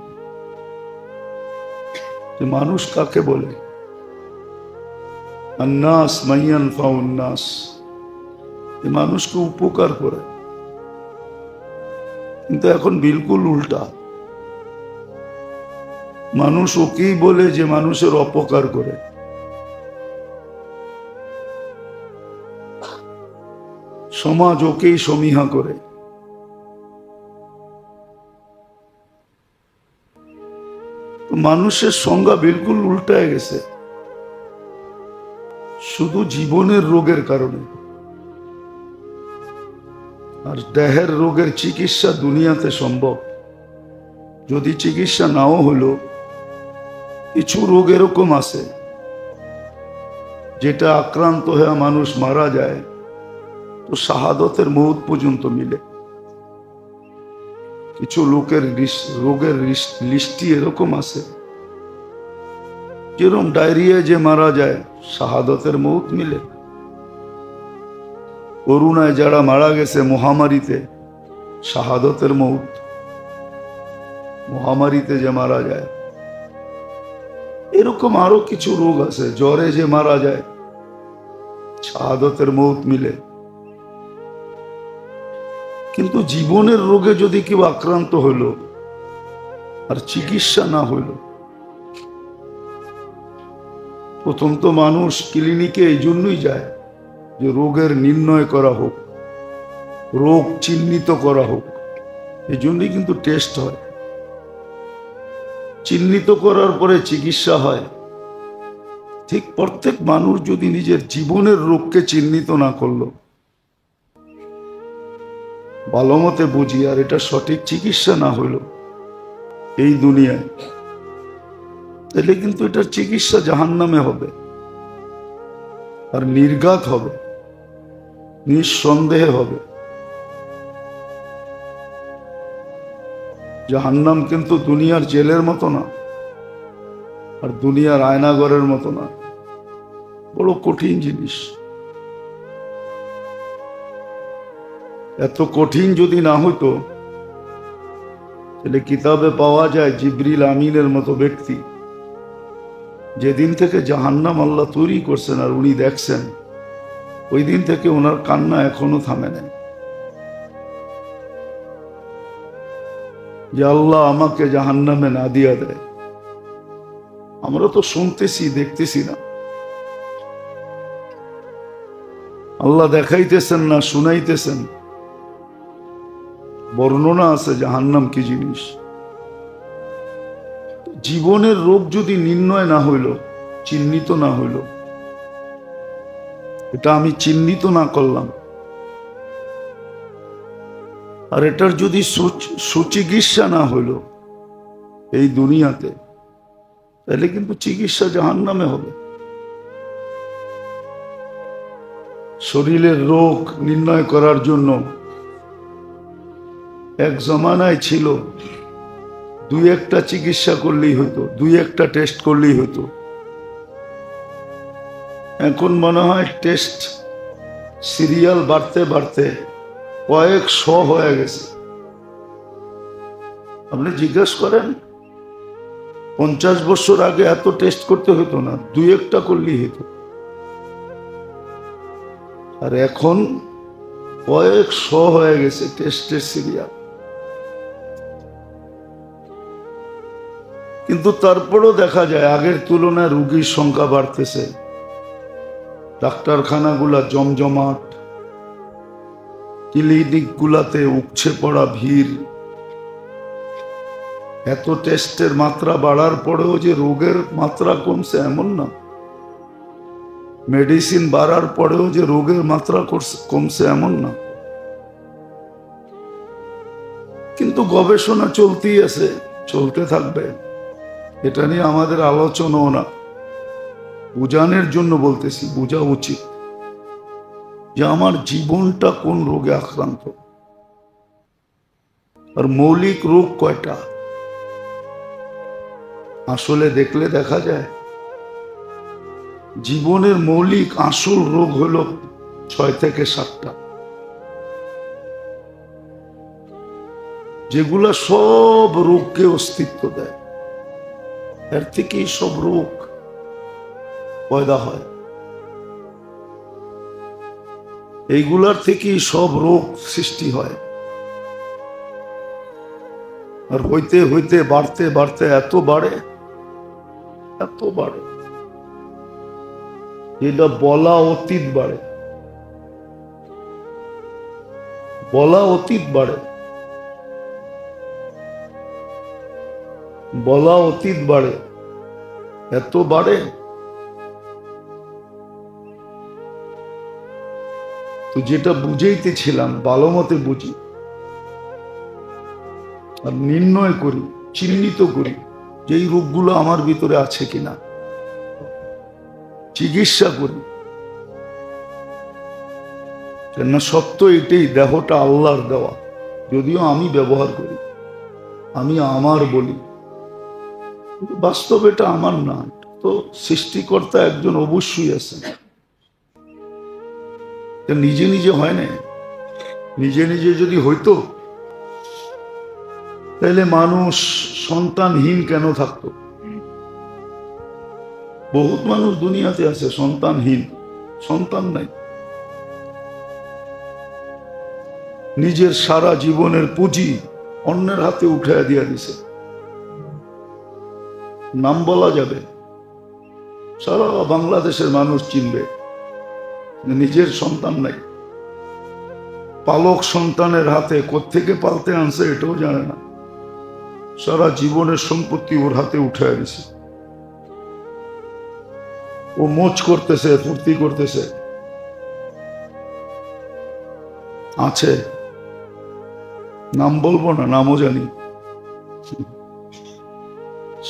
যে মানুষ কাকে বলে। আন্নাস মাইয়ান ফাউন্নাস, মানুষকে উপকার করে। কিন্তু এখন বিলকুল উল্টা, মানুষ ওকেই বলে যে মানুষের অপকার করে। সমাজ ওকেই সমীহা করে। মানুষের সংজ্ঞা বিলকুল উল্টায় গেছে, শুধু জীবনের রোগের কারণে। আর দেহের রোগের চিকিৎসা দুনিয়াতে সম্ভব, যদি চিকিৎসা নাও হলো, কিছু রোগ এরকম আছে যেটা আক্রান্ত হয়ে মানুষ মারা যায় তো শাহাদতের মউত পর্যন্ত মিলে। কিছু লোকের রোগের লিস্টি এরকম আছে, যেরকম ডায়রিয়া যে মারা যায় শাহাদতের মউত মিলে। করোনায় যারা মারা গেছে মহামারীতে, শাহাদতের মউত। মহামারীতে যে মারা যায়, এরকম আরো কিছু রোগ আছে, জ্বরে যে মারা যায় শাহাদতের মউত মিলে। কিন্তু জীবনের রোগে যদি কেউ আক্রান্ত হইল আর চিকিৎসা না হইল, প্রথম তো মানুষ ক্লিনিকে এই জন্যই যায় যে রোগের নির্ণয় করা হোক, রোগ চিহ্নিত করা হোক। এই জন্যই কিন্তু টেস্ট হয়, চিহ্নিত করার পরে চিকিৎসা হয়। ঠিক প্রত্যেক মানুষ যদি নিজের জীবনের রোগকে চিহ্নিত না করলো, ভালো মতে বুঝি, আর এটা সঠিক চিকিৎসা না হইল এই দুনিয়ায়, তাহলে কিন্তু এটার চিকিৎসা জাহান্নামে হবে, আর নির্ঘাত হবে, নিঃসন্দেহে হবে। জাহান্নাম কিন্তু দুনিয়ার জেলের মতো না, আর দুনিয়ার আয়নাঘরের মতো না, বড় কঠিন জিনিস। এত কঠিন যদি না হইতো, তাহলে কিতাবে পাওয়া যায় জিবরিল আমিনের মতো ব্যক্তি, যেদিন থেকে জাহান্নাম আল্লাহ তৈরি করছেন আর উনি দেখছেন, ওই দিন থেকে ওনার কান্না এখনো থামে নাই যে আল্লাহ আমাকে জাহান্নামে না দিয়া দেয়। আমরা তো শুনতেছি, দেখতেছি না। আল্লাহ দেখাইতেছেন না, শুনাইতেছেন। বর্ণনা আছে জাহান্নাম কি জিনিস। জীবনের রোগ যদি নির্ণয় না হইল, চিহ্নিত না হইল, এটা আমি চিহ্নিত না করলাম, আর এটার যদি সুচিকিৎসা না হইল এই দুনিয়াতে, তাহলে কিন্তু চিকিৎসা জাহান্নামে হবে। শরীরের রোগ নির্ণয় করার জন্য এক জমানায় ছিল দুই একটা চিকিৎসা করলেই হতো, দুই একটা টেস্ট করলেই হতো। এখন মনে হয় টেস্ট সিরিয়াল বাড়তে বাড়তে কয়েকশো হয়ে গেছে। আপনি জিজ্ঞেস করেন 50 বছর আগে এত টেস্ট করতে হতো না, দুই একটা করলেই হতো। আর এখন কয়েকশো হয়ে গেছে টেস্টের সিরিয়াল। কিন্তু তারপরও দেখা যায় আগের তুলনায় রোগীর সংখ্যা বাড়তেছে, ডাক্তারখানাগুলা জমজমাট, ক্লিনিকগুলাতে উপচে পড়া ভিড়। এত টেস্টের মাত্রা বাড়ার পরেও যে রোগের মাত্রা কমছে এমন না, মেডিসিন বাড়ার পরেও যে রোগের মাত্রা কমছে এমন না। কিন্তু গবেষণা চলতেই আছে, চলতে থাকবে। এটা নিয়ে আমাদের আলোচনাও না, বুঝানোর জন্য বলতেছি, বোঝা উচিত যে আমার জীবনটা কোন রোগে আক্রান্ত, আর মৌলিক রোগ কয়টা। আসলে দেখলে দেখা যায় জীবনের মৌলিক আসল রোগ হলো 6 থেকে 7টা, যেগুলা সব রোগকে অস্তিত্ব দেয়। এর থেকেই সব রোগ পয়দা হয়, এইগুলার থেকেই সব রোগ সৃষ্টি হয়। আর হইতে হইতে বাড়তে বাড়তে এত বাড়ে, এত বাড়ে, যেটা বলা অতীত বাড়ে, বলা অতীত বাড়ে, বলা অতীত বাড়ে, এত বাড়ে। তো যেটা বুঝাইতেছিলাম, ভালো মতে বুঝি আর নির্ণয় করি, চিহ্নিত করি যে এই রোগগুলো আমার ভিতরে আছে কিনা, চিকিৎসা করি। কেননা সত্য এটাই, দেহটা আল্লাহর দেওয়া, যদিও আমি ব্যবহার করি, আমি আমার বলি, বাস্তব এটা আমার না। তো সৃষ্টিকর্তা একজন অবশ্যই আছেন, নিজে নিজে হয় না। নিজে নিজে যদি হইতো তাহলে মানুষ সন্তানহীন কেন থাকতো? বহুত মানুষ দুনিয়াতে আছে সন্তানহীন, সন্তান নাই। নিজের সারা জীবনের পুঁজি অন্যের হাতে উঠাইয়া দিয়া দিছে, নাম বলা যাবে, সারা বাংলাদেশের মানুষ চিনবে, নিজের সন্তান নাই। পালক সন্তানের হাতে কোত্থেকে পালতে আনছে এটাও জানে না, সারা জীবনের সম্পত্তি ওর হাতে উঠে দিছে। ও মোচ করতেছে, ফুর্তি করতেছে, আছে, নাম বলবো না, নামও জানি।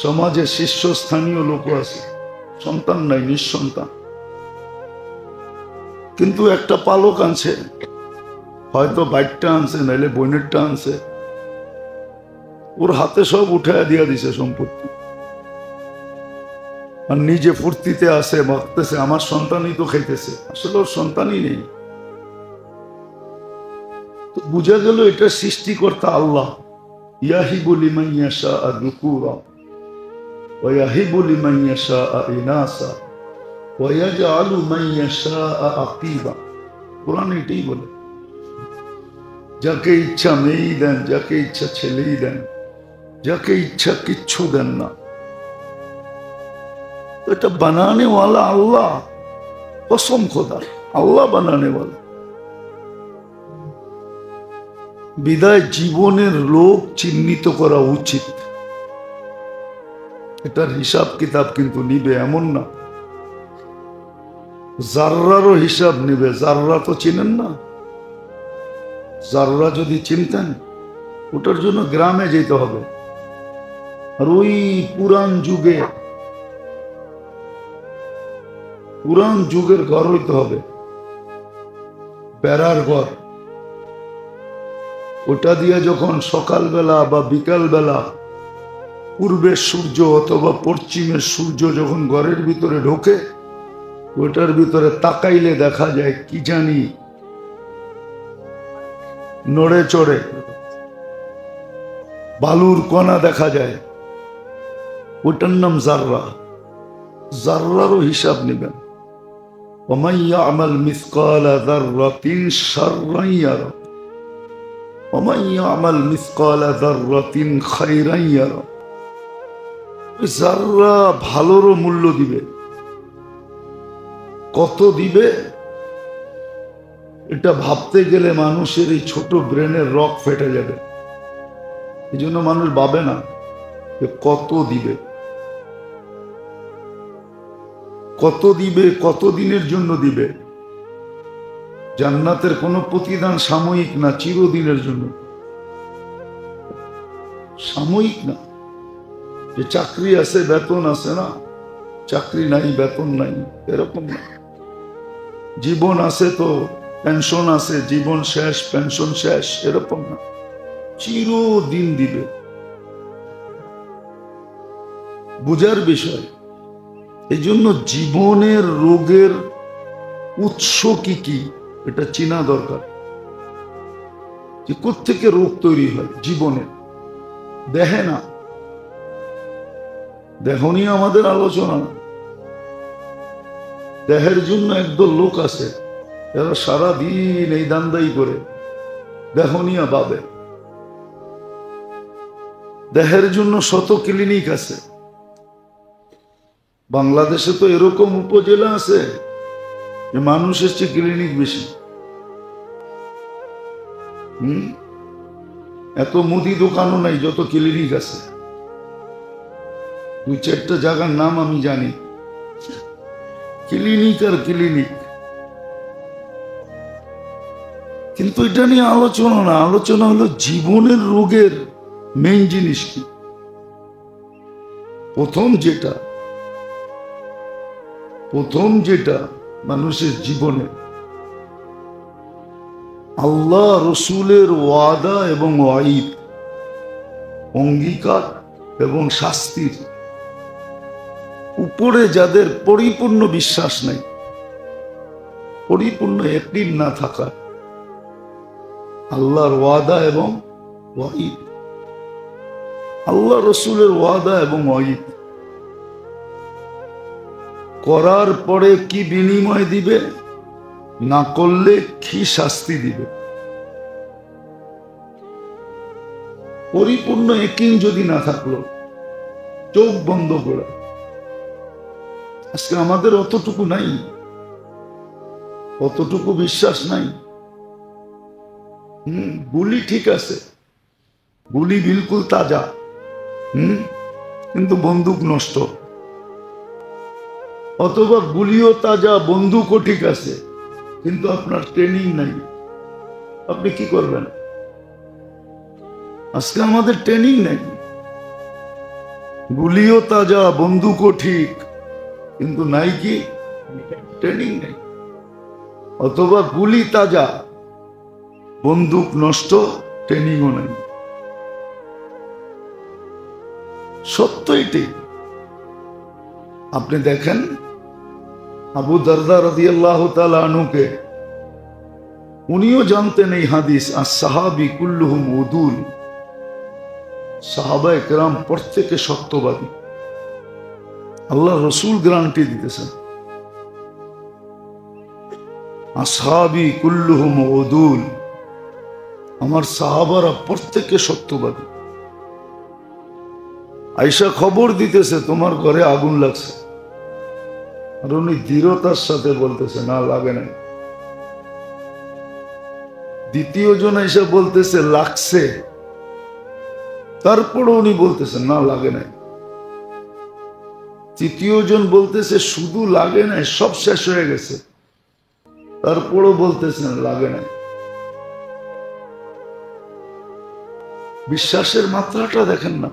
সমাজে শীর্ষস্থানীয় লোক আছে, সন্তান নাই, নিঃসন্তান, কিন্তু একটা পালক আনছে, হয়তো বাইকটা আনছে, নাইলে বোনেরটা আনছে, ওর হাতে সব উঠাইয়া দিয়া দিছে সম্পত্তি, আর নিজে ফুর্তিতে আছে, ভাবতেছে আমার সন্তানই তো খাইতেছে। আসলে ওর সন্তানই নেই। তো বুঝা গেল এটা সৃষ্টিকর্তা আল্লাহ। ইয়াহিবু লিমান ইয়াশা'উ যুকুরা ওয়া ইয়াহিবু লিমান ইয়াশা'উ ইনাসা ওয়া ইয়াজআলু মান ইয়াশা'উ আকিবা। কোরআন এটাই বলে, যাকে ইচ্ছা মেয়েই দেন, যাকে ইচ্ছা ছেলেই দেন, যাকে ইচ্ছা কিচ্ছু দেন না। এটা বানানে ওয়ালা আল্লাহ, কসম খোদা, আল্লাহ বানানে ওয়ালা। বিদায় জীবনের লোক চিহ্নিত করা উচিত। এটার হিসাব কিতাব কিন্তু নিবে এমন না, জাররারও হিসাব নিবে। জাররা তো চিনেন না, জাররা যদি চিনতেন ওটার জন্য গ্রামে যেতে হবে, আর ওই পুরান যুগের ঘর হইতে হবে, বেড়ার ঘর। ওটা দিয়ে যখন সকালবেলা বা বিকালবেলা পূর্বের সূর্য অথবা পশ্চিমের সূর্য যখন ঘরের ভিতরে ঢোকে, ওটার ভিতরে তাকাইলে দেখা যায় কি জানি নড়ে চড়ে বালুর কণা দেখা যায়, ওটার নাম জাররা। জাররারও হিসাব নেবেন। ওমান ইয়া'মাল মিসকালা যাররাতিন শাররান ইয়ারা ওমান ইয়া'মাল মিসকালা যাররাতিন খায়রান ইয়ারা। ওই যারা ভালোরও মূল্য দিবে, কত দিবে এটা ভাবতে গেলে মানুষের এই ছোট ব্রেনের রক ফেটে যাবে। এই জন্য মানুষ ভাবে না যে কত দিবে, কত দিবে, কত দিনের জন্য দিবে। জান্নাতের কোনো প্রতিদান সাময়িক না, চিরদিনের জন্য। সাময়িক না যে চাকরি আছে বেতন আছে, না চাকরি নাই বেতন নাই এরকম না। জীবন আছে তো পেনশন আছে, জীবন শেষ পেনশন শেষ এরকম না, চিরদিন দিবে। বুঝার বিষয়। এই জন্য জীবনের রোগের উৎস কি কি এটা চেনা দরকার, যে কোত্থেকে রোগ তৈরি হয় জীবনে। দেহে না, দেহ নিয়ে আমাদের আলোচনা না। দেহের জন্য একদল লোক আছে এরা সারাদিন এই দান্দাই করে দেহ নিয়ে ভাবে। দেহের জন্য শত ক্লিনিক আছে। বাংলাদেশে তো এরকম উপজেলা আছে যে মানুষের চেয়ে ক্লিনিক বেশি। এত মুদি দোকানও নাই যত ক্লিনিক আছে। দুই চারটা জায়গার নাম আমি জানি, ক্লিনিক আর ক্লিনিক। কিন্তু এটা নিয়ে আলোচনা না, আলোচনা হলো জীবনের রোগের মেইন জিনিস কি। প্রথম যেটা মানুষের জীবনে আল্লাহ রসুলের ওয়াদা এবং ওয়াইদ, অঙ্গীকার এবং শাস্তির উপরে যাদের পরিপূর্ণ বিশ্বাস নাই, পরিপূর্ণ ইয়াকিন না থাকা, আল্লাহর ওয়াদা এবং ওয়াইদ, আল্লাহ রসুলের ওয়াদা এবং ওয়াইদ করার পরে কি বিনিময় দিবে, না করলে কি শাস্তি দিবে, পরিপূর্ণ ইয়াকিন যদি না থাকলো, চোখ বন্ধ করে। আজকে আমাদের অতটুকু নাই, অতটুকু বিশ্বাস নাই। গুলি ঠিক আছে, গুলি বিলকুল তাজা, কিন্তু বন্দুক নষ্ট। অথবা গুলিও তাজা, বন্দুকও ঠিক আছে, কিন্তু আপনার ট্রেনিং নাই, আপনি কি করবেন? আজকে আমাদের ট্রেনিং নাই। গুলিও তাজা, বন্দুকও ঠিক, কিন্তু নাই কি ট্রেনিং নেই। অথবা গুলি তাজা, বন্দুক নষ্ট, ট্রেনিংও নাই। সত্য এটাই। আপনি দেখেন আবু দারদা রাদিয়াল্লাহু তাআলা আনহুকে, উনিও জানতেন এই হাদিস, as-সাহাবী কুল্লুহুম উদুল, সাহাবায়ে কেরাম প্রত্যেকে সত্যবাদী। আল্লাহ রসুল গ্যারান্টি দিতেছেন, আসহাবী কুল্লুহুম উদুল, আমার সাহাবারা প্রত্যেকে সত্যবাদী। আয়েশা খবর দিতেছে তোমার ঘরে আগুন লাগছে, আর উনি দৃঢ়তার সাথে বলতেছে না লাগে নাই। দ্বিতীয় জন আয়েশা বলতেছে লাগছে, তারপরে উনি বলতেছেন না লাগে নাই। তৃতীয় জন বলতেছে শুধু লাগে নাই, সব শেষ হয়ে গেছে, তারপরও বলতেছেন লাগে নাই। বিশ্বাসের মাত্রাটা দেখেন না।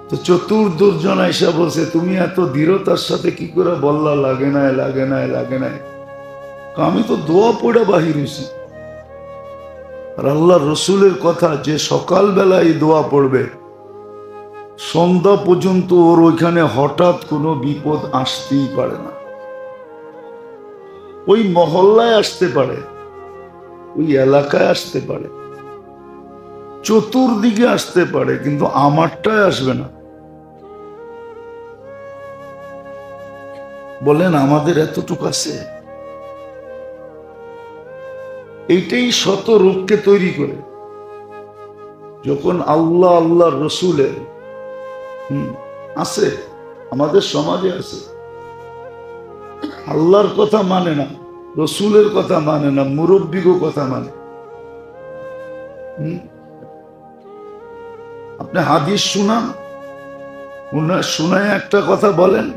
তো চতুর্দশজন আয়েশা বলছে তুমি এত দৃঢ়তার সাথে কি করে বললা লাগে নাই লাগে নাই লাগে নাই? আমি তো দোয়া পড়ে বাহির হয়েছি। আর আল্লাহ রসুলের কথা, যে সকালবেলা এই দোয়া পড়বে সন্ধ্যা পর্যন্ত ওর ওইখানে হঠাৎ কোনো বিপদ আসতেই পারে না। ওই মহল্লায় আসতে পারে, ওই এলাকায় আসতে পারে, চতুর্দিকে আসতে পারে, কিন্তু আমারটায় আসবে না। বলেন আমাদের এতটুকু আছে? এইটাই শত রোগকে তৈরি করে। যখন আল্লাহ আল্লাহ রসুলের আছে, আমাদের সমাজে আছে, আল্লাহর কথা মানে না, রসুলের কথা মানে না, মুরব্বিগো কথা মানে। আপনি হাদিস শুনান, শুনায় একটা কথা বলেন,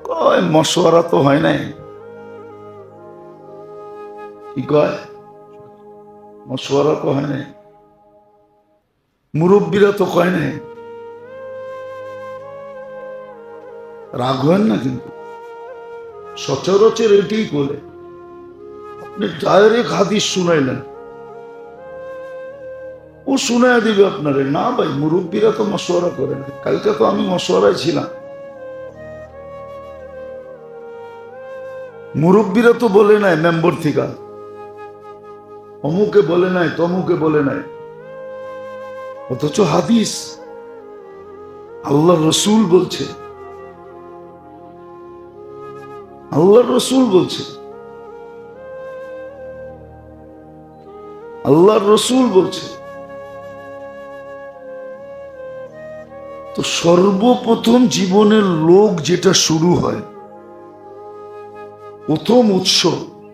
কয় মশওয়ারা তো হয় নাই। কি কয়? মশওয়ারা তো হয় নাই, মুরব্বীরা তো কয় নাই। রাগ হয় না, কিন্তু সচরাচর এটাই বলে। আপনি ডাইরেক্ট হাদিস শুনাইলেন, ও শুনায় দিবে আপনারে, না ভাই মুরব্বীরা তো মশওয়ারা করে না। কালকে তো আমি মশওয়ারায় ছিলাম, মুরব্বীরা তো বলে নাই মেম্বর থেকে, অমুকে বলে নাই, তমুকে বলে নাই, অথচ হাদিস আল্লাহ রসুল বলছে, আল্লাহ রসুল বলছে, আল্লাহ রসুল বলছে। তো সর্বপ্রথম জীবনের লোক যেটা শুরু হয়, প্রথম উৎস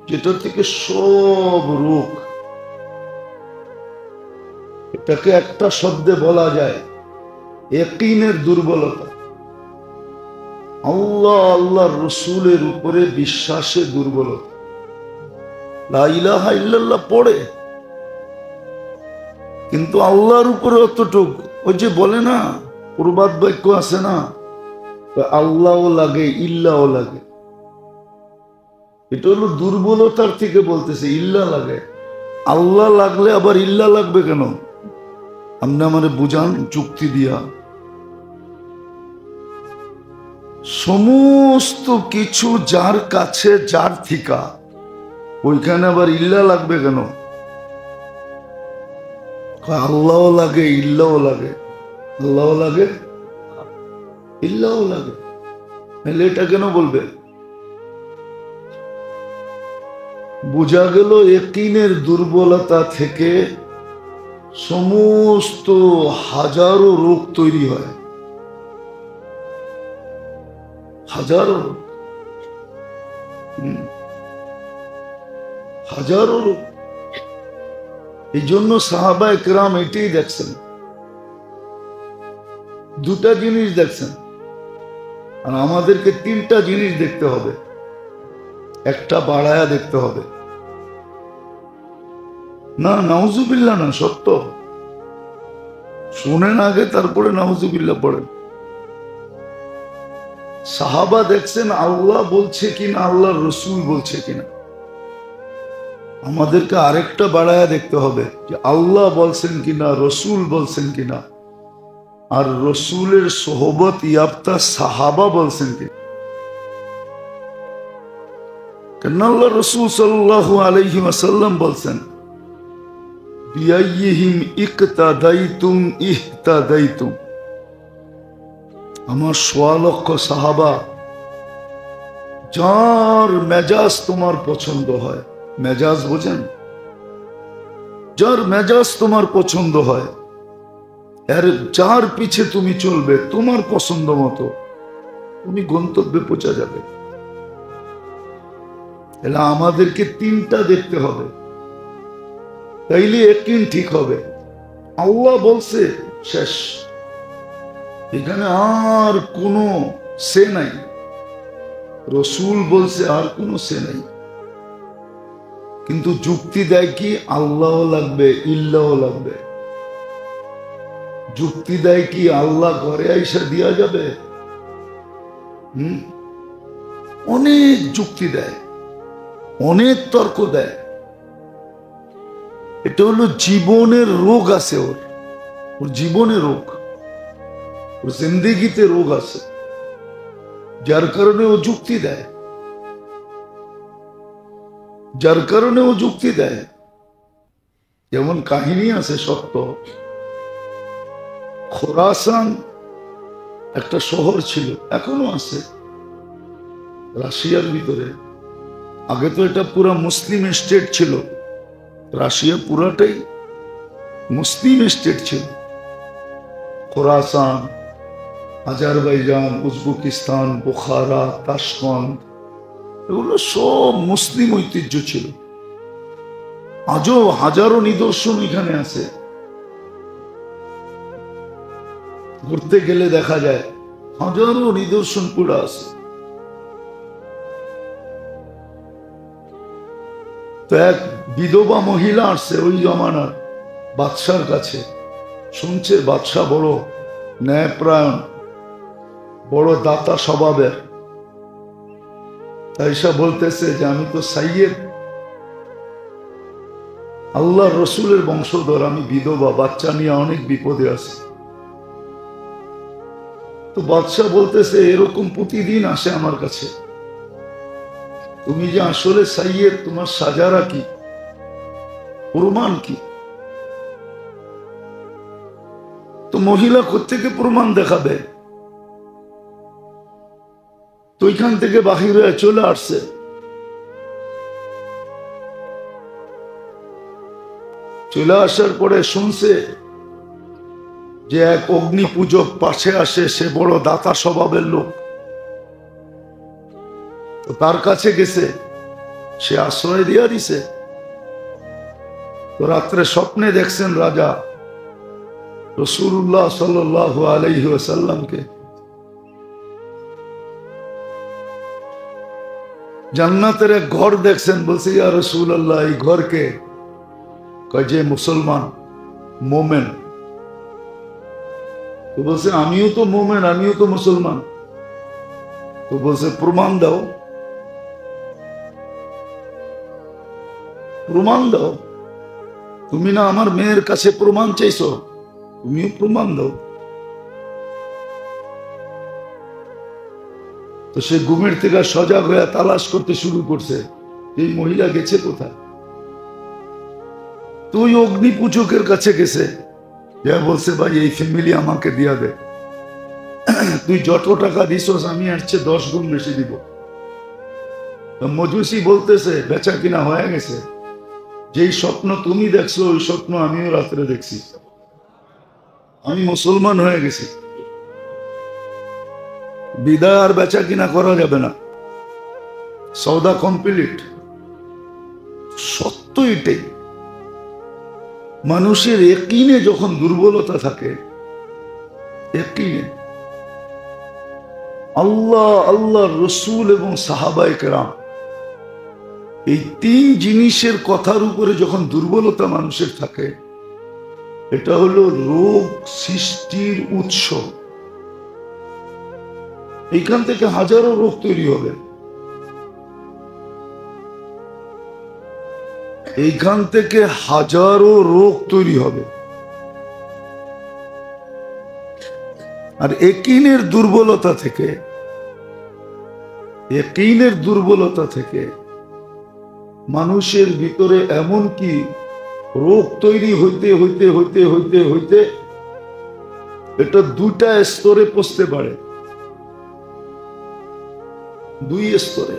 যেটা থেকে সব রোগ, এটাকে একটা শব্দে বলা যায় ইয়াকিনের দুর্বলতা। আল্লাহ আল্লাহ রসুলের উপরে বিশ্বাসে দুর্বলতা। লা ইলাহা ইল্লাল্লাহ পড়ে, কিন্তু আল্লাহর উপরে অতটুক, ওই যে বলে না প্রবাদ বাক্য আছে না, আল্লাহও লাগে ইল্লাও লাগে, এটা হলো দুর্বলতার থেকে বলতেছে। ইল্লা লাগে, আল্লাহ লাগলে আবার ইল্লা লাগবে কেন? আপনি আমারে বুঝান যুক্তি দিয়া। সমস্ত কিছু যার কাছে, যার থিকা, ওইখানে আবার ইল্লা লাগবে কেন? আল্লাহ লাগে ইল্লাও লাগে, আল্লাহ লাগে ইল্লাও লাগে, তাহলে এটা কেন বলবে? বোঝা গেল ইয়াকিনের দুর্বলতা থেকে সমস্ত হাজারো রোগ তৈরি হয়, হাজারো রোগ, হাজারো রোগ। এই জন্য সাহাবায়ে কেরাম এটাই দেখছেন, দুটা জিনিস দেখছেন, আর আমাদেরকে তিনটা জিনিস দেখতে হবে, একটা বাড়ায়া দেখতে হবে। না নাউজুবিল্লাহ না, সত্য শুনেন আগে, তারপরে নাউজুবিল্লাহ পড়েন। সাহাবা দেখছেন আল্লাহ বলছে কিনা, আল্লাহ রসুল বলছে কিনা। আমাদেরকে আরেকটা বাড়ায়া দেখতে হবে যে আল্লাহ বলছেন কিনা, রসুল বলছেন কিনা, আর রসুলের সোহবত ইয়াফতা সাহাবা বলছেন কিনা। কেন আল্লাহ রসুল সাল্লাল্লাহু আলাইহি ওয়াসাল্লাম বলছেন, বিআইয়িহিম ইকতাদাইতুম ইহতাদাইতুম। আমার ১০০ লক্ষ সাহাবা, যার মেজাজ তোমার পছন্দ হয়, মেজাজ বোঝেন, যার মেজাজ তোমার পছন্দ হয়, এর যার পিছে তুমি চলবে তোমার পছন্দ মতো, তুমি গন্তব্যে পৌঁছা যাবে। এলা আমাদেরকে তিনটা দেখতে হবে, তাইলে ইয়াকিন ঠিক হবে। আল্লাহ বলছে শেষ, এখানে আর কোনো সে নাই, রসুল বলছে আর কোনো সে নাই। কিন্তু যুক্তি দেয় কি আল্লাহ লাগবে ইল্লাহ লাগবে, যুক্তি দেয় কি আল্লাহ ঘরে আইসা দিয়া যাবে, অনেক যুক্তি দেয়, অনেক তর্ক দেয়। এটা হলো জীবনের রোগ আছে, ওর জীবনে রোগ, ওর জিন্দেগিতে রোগ আছে, যার কারণে ও যুক্তি দেয়, যার কারণে ও যুক্তি দেয়। যেমন কাহিনী আছে সত্য, খোরাসান একটা শহর ছিল, এখনো আছে রাশিয়ার ভিতরে। আগে তো এটা পুরা মুসলিম স্টেট ছিল, রাশিয়া পুরাটাই মুসলিম স্টেট ছিল। খোরাসান, আজারবাইজান, উজবেকিস্তান, বুখারা, তাশকন্দ, এগুলো সব মুসলিম ঐতিহ্য ছিল। আজও হাজারো নিদর্শন এখানে আছে, ঘুরতে গেলে দেখা যায় হাজারো নিদর্শন পড়ে আছে। তো এক বিধবা মহিলা আসছে ওই জমানার বাদশার কাছে, শুনছে বাদশা বড় ন্যায়প্রায়ণ, বড় দাতা স্বভাবের। তাই সে বলতেছে যে আমি তো সাইয়েদ, আল্লাহ রসুলের বংশধর, আমি বিধবা, বাচ্চা নিয়ে অনেক বিপদে আছি। তো বাদশাহ বলতেছে এরকম প্রতিদিন আসে আমার কাছে, তুমি যে আসলে সাইয়েদ, তোমার সাজারা কি, প্রমাণ কি? তো মহিলা কোত্থেকে প্রমাণ দেখাবে? তো ওইখান থেকে বাহির হয়ে চলে আসছে। চলে আসার পরে শুনছে যে এক অগ্নি পূজক পাশে আসে, সে বড় দাতা স্বভাবের লোক। তো তার কাছে গেছে, সে আশ্রয় দিয়া দিছে। তো রাত্রে স্বপ্নে দেখছেন রাজা রাসূলুল্লাহ সাল্লাল্লাহু আলাইহি ওয়াসাল্লামকে জান্নাতের এক ঘর দেখছেন। বলছে ইয়া রাসূলুল্লাহ, এই ঘরকে? কয় যে মুসলমান, মোমেন। তো বলছে আমিও তো মোমেন, আমিও তো মুসলমান। তো বলছে প্রমাণ দাও, প্রমাণ দাও। তুমি না আমার মেয়ের কাছে প্রমাণ চাইছো, তুমিও প্রমাণ দাও। তো সে ঘুমের থেকে সজাগ হয়ে তালাশ করতে শুরু করছে, এই মহিলা গেছে কোথায়। তুই অগ্নি পূজকের কাছে গেছে, যা বলছে ভাই এই ফ্যামিলি আমাকে দিয়া দে, তুই যত টাকা দিছস আমি আসছে 10 গুণ বেশি দিব। মজুসি বলতেছে বেচা কিনা হয়ে গেছে, যেই স্বপ্ন তুমি দেখছো ওই স্বপ্ন আমিও রাত্রে দেখছি, আমি মুসলমান হয়ে গেছি, বিদায় আর বেচা কিনা করা যাবে না, সৌদা কমপ্লিট। সত্য এটাই। মানুষের ইয়াকিনে যখন দুর্বলতা থাকে, ইয়াকিনে আল্লাহ, আল্লাহ রসুল এবং সাহাবায়ে কেরাম, এই 3 জিনিসের কথার উপরে যখন দুর্বলতা মানুষের থাকে, এটা হলো রোগ সৃষ্টির উৎস। এইখান থেকে হাজারো রোগ তৈরি হবে, এইখান থেকে হাজারো রোগ তৈরি হবে। আর ইয়াকিনের দুর্বলতা থেকে, ইয়াকিনের দুর্বলতা থেকে মানুষের ভিতরে এমন কি রোগ তৈরি হইতে হইতে হইতে হইতে হইতে এটা 2টা স্তরে পৌঁছতে পারে, 2 স্তরে।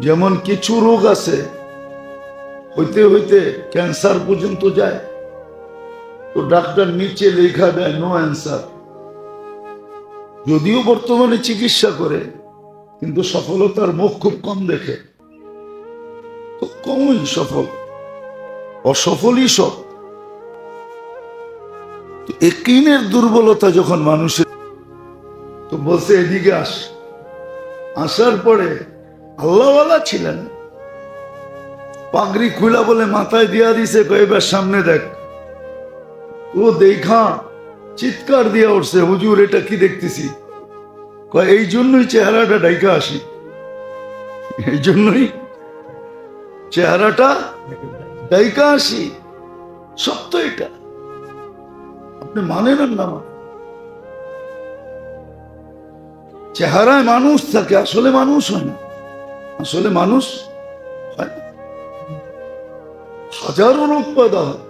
যেমন কিছু রোগ আছে হইতে হইতে ক্যান্সার পর্যন্ত যায়, তো ডাক্তার নিচে লেখা দেয় নো অ্যান্সার। যদিও বর্তমানে চিকিৎসা করে, কিন্তু সফলতার মুখ খুব কম দেখে, খুব কমই সফল, অসফলই সব। ইয়াকিনের দুর্বলতা যখন মানুষের, তো বলছে এদিকে আস। আসার পরে আল্লাহওয়ালা ছিলেন, পাগড়ি খুলা বলে মাথায় দিয়া দিছে, এবার সামনে দেখ। ও দেখা চিৎকার দিয়া উঠছে, হুজুর এটা কি দেখতেছি? এই জন্যই চেহারাটা ডাইকা আসি, এই জন্যই চেহারাটা ডাইকা আসি। সত্য এটা, আপনি মানেন না? চেহারায় মানুষ থাকে, আসলে মানুষ হয় না, আসলে মানুষ হয় না। হাজারো রোগ পয়দা হয়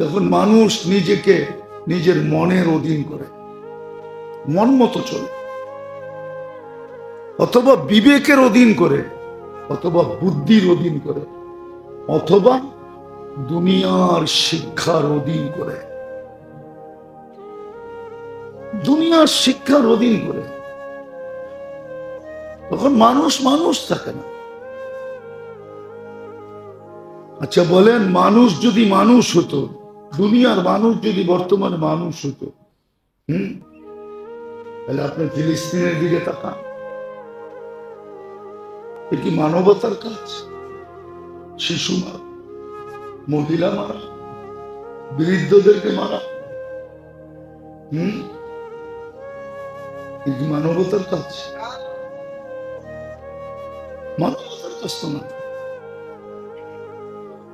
যখন মানুষ নিজেকে নিজের মনের অধীন করে, মন মতো চলে, অথবা বিবেকের অধীন করে, অথবা বুদ্ধির অধীন করে, অথবা দুনিয়ার শিক্ষার অধীন করে, দুনিয়ার শিক্ষার অধীন করে, তখন মানুষ মানুষ থাকে না। আচ্ছা বলেন, মানুষ যদি মানুষ হতো, দুনিয়ার মানুষ যদি বর্তমানে মানুষ হতো, তাহলে আপনি ফিলিস্তিনের দিকে তাকান, এ কি মানবতার কাজ? শিশু মারা, মহিলা মারা, বৃদ্ধদেরকে মারা, এ কি মানবতার কাজ? মানবতার কাজ তো না।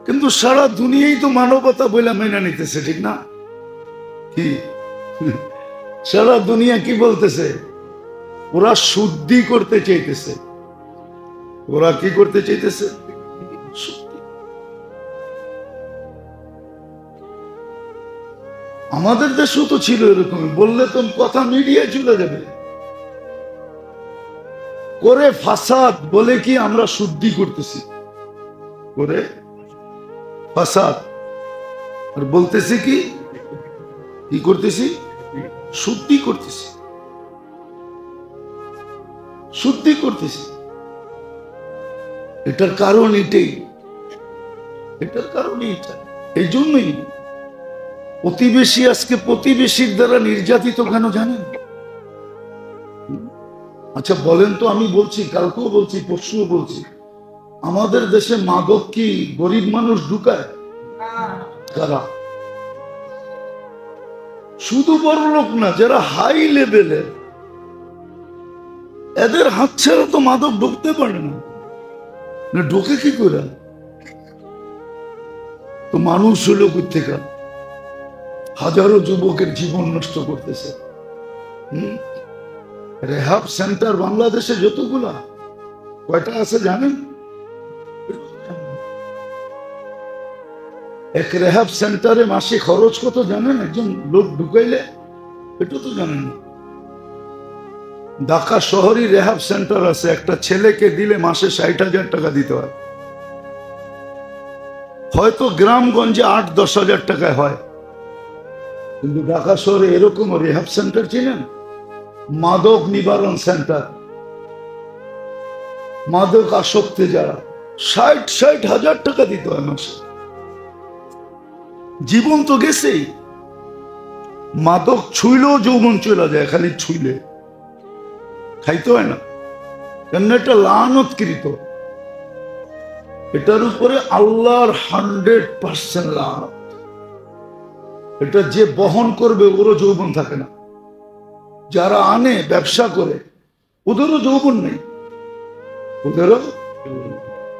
কিন্তু সারা দুনিয়াই তো মানবতা বলে মেনে নিতেছে, ঠিক না? কি সারা দুনিয়া কি বলতেছে? ওরা শুদ্ধি করতে চাইতেছে। ওরা কি করতে চাইতেছে? আমাদের দেশেও তো ছিল এরকম, বললে তো কথা মিডিয়ায় চলে যাবে, করে ফাসাদ বলে কি আমরা শুদ্ধি করতেছি, করে ফাসাদ, আর বলতেছি কি কি করতেছি? শুদ্ধি করতেছি, শুদ্ধি করতেছি। এটার কারণ এটাই, এটার কারণ এটা। এই জন্যই প্রতিবেশী আজকে প্রতিবেশীর দ্বারা নির্যাতিত কেন জানেন? আচ্ছা বলেন তো, আমি বলছি, কালকেও বলছি, পরশুও বলছি, আমাদের দেশে মাদক কি গরিব মানুষ ঢুকায়? কারা? শুধু বড় লোক না, যারা হাই লেভেলের, এদের হাত ছাড়া তো মাদক ঢুকতে পারে না। ঢোকে কি করে? তো মানুষ হলো কোথেকে? হাজারো যুবকের জীবন নষ্ট করতেছে। রেহাব সেন্টার বাংলাদেশে যতগুলা, কয়টা আছে জানেন? এক রেহাব সেন্টারে মাসে খরচ কত জানেন? একজন লোক ঢুকাইলে এটা তো জানেন না। ঢাকা শহরে রেহাব সেন্টার আছে, একটা ছেলেকে দিলে মাসে 60,000 টাকা দিতে হয়। হয়তো গ্রামগঞ্জে 8-10 হাজার টাকায় হয়, কিন্তু ঢাকা শহরে এরকম রেহাব সেন্টার চিনেন? মাদক নিবারণ সেন্টার, মাদক আসক্তি যারা, 60,000 টাকা দিতে হয় মাসে। জীবন তো গেছেই, মাদক ছুইলেও যৌবন চলে যায়, খালি ছুইলে, খাইতে হয় না, কেন? এটা লানতকৃত, এটার উপরে আল্লাহর 100% লানত। এটা যে বহন করবে ওরও যৌবন থাকে না, যারা আনে ব্যবসা করে ওদেরও যৌবন নেই,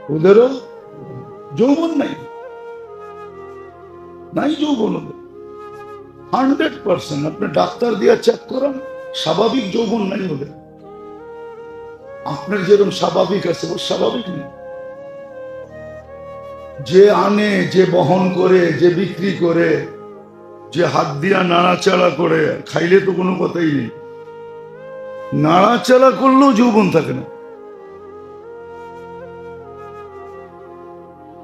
ওদেরও যৌবন নেই, নাই যৌবন ওদের 100%। আপনি ডাক্তার দিয়ে চেক করেন, স্বাভাবিক যৌবন নাই ওদের। আপনার যেরকম স্বাভাবিক আছে ওর স্বাভাবিক নেই। যে আনে, যে বহন করে, যে বিক্রি করে, যে হাত দিয়া নাড়াচাড়া করে, খাইলে তো কোনো কথাই নেই, নাড়াচাড়া করলেও যৌবন থাকে না।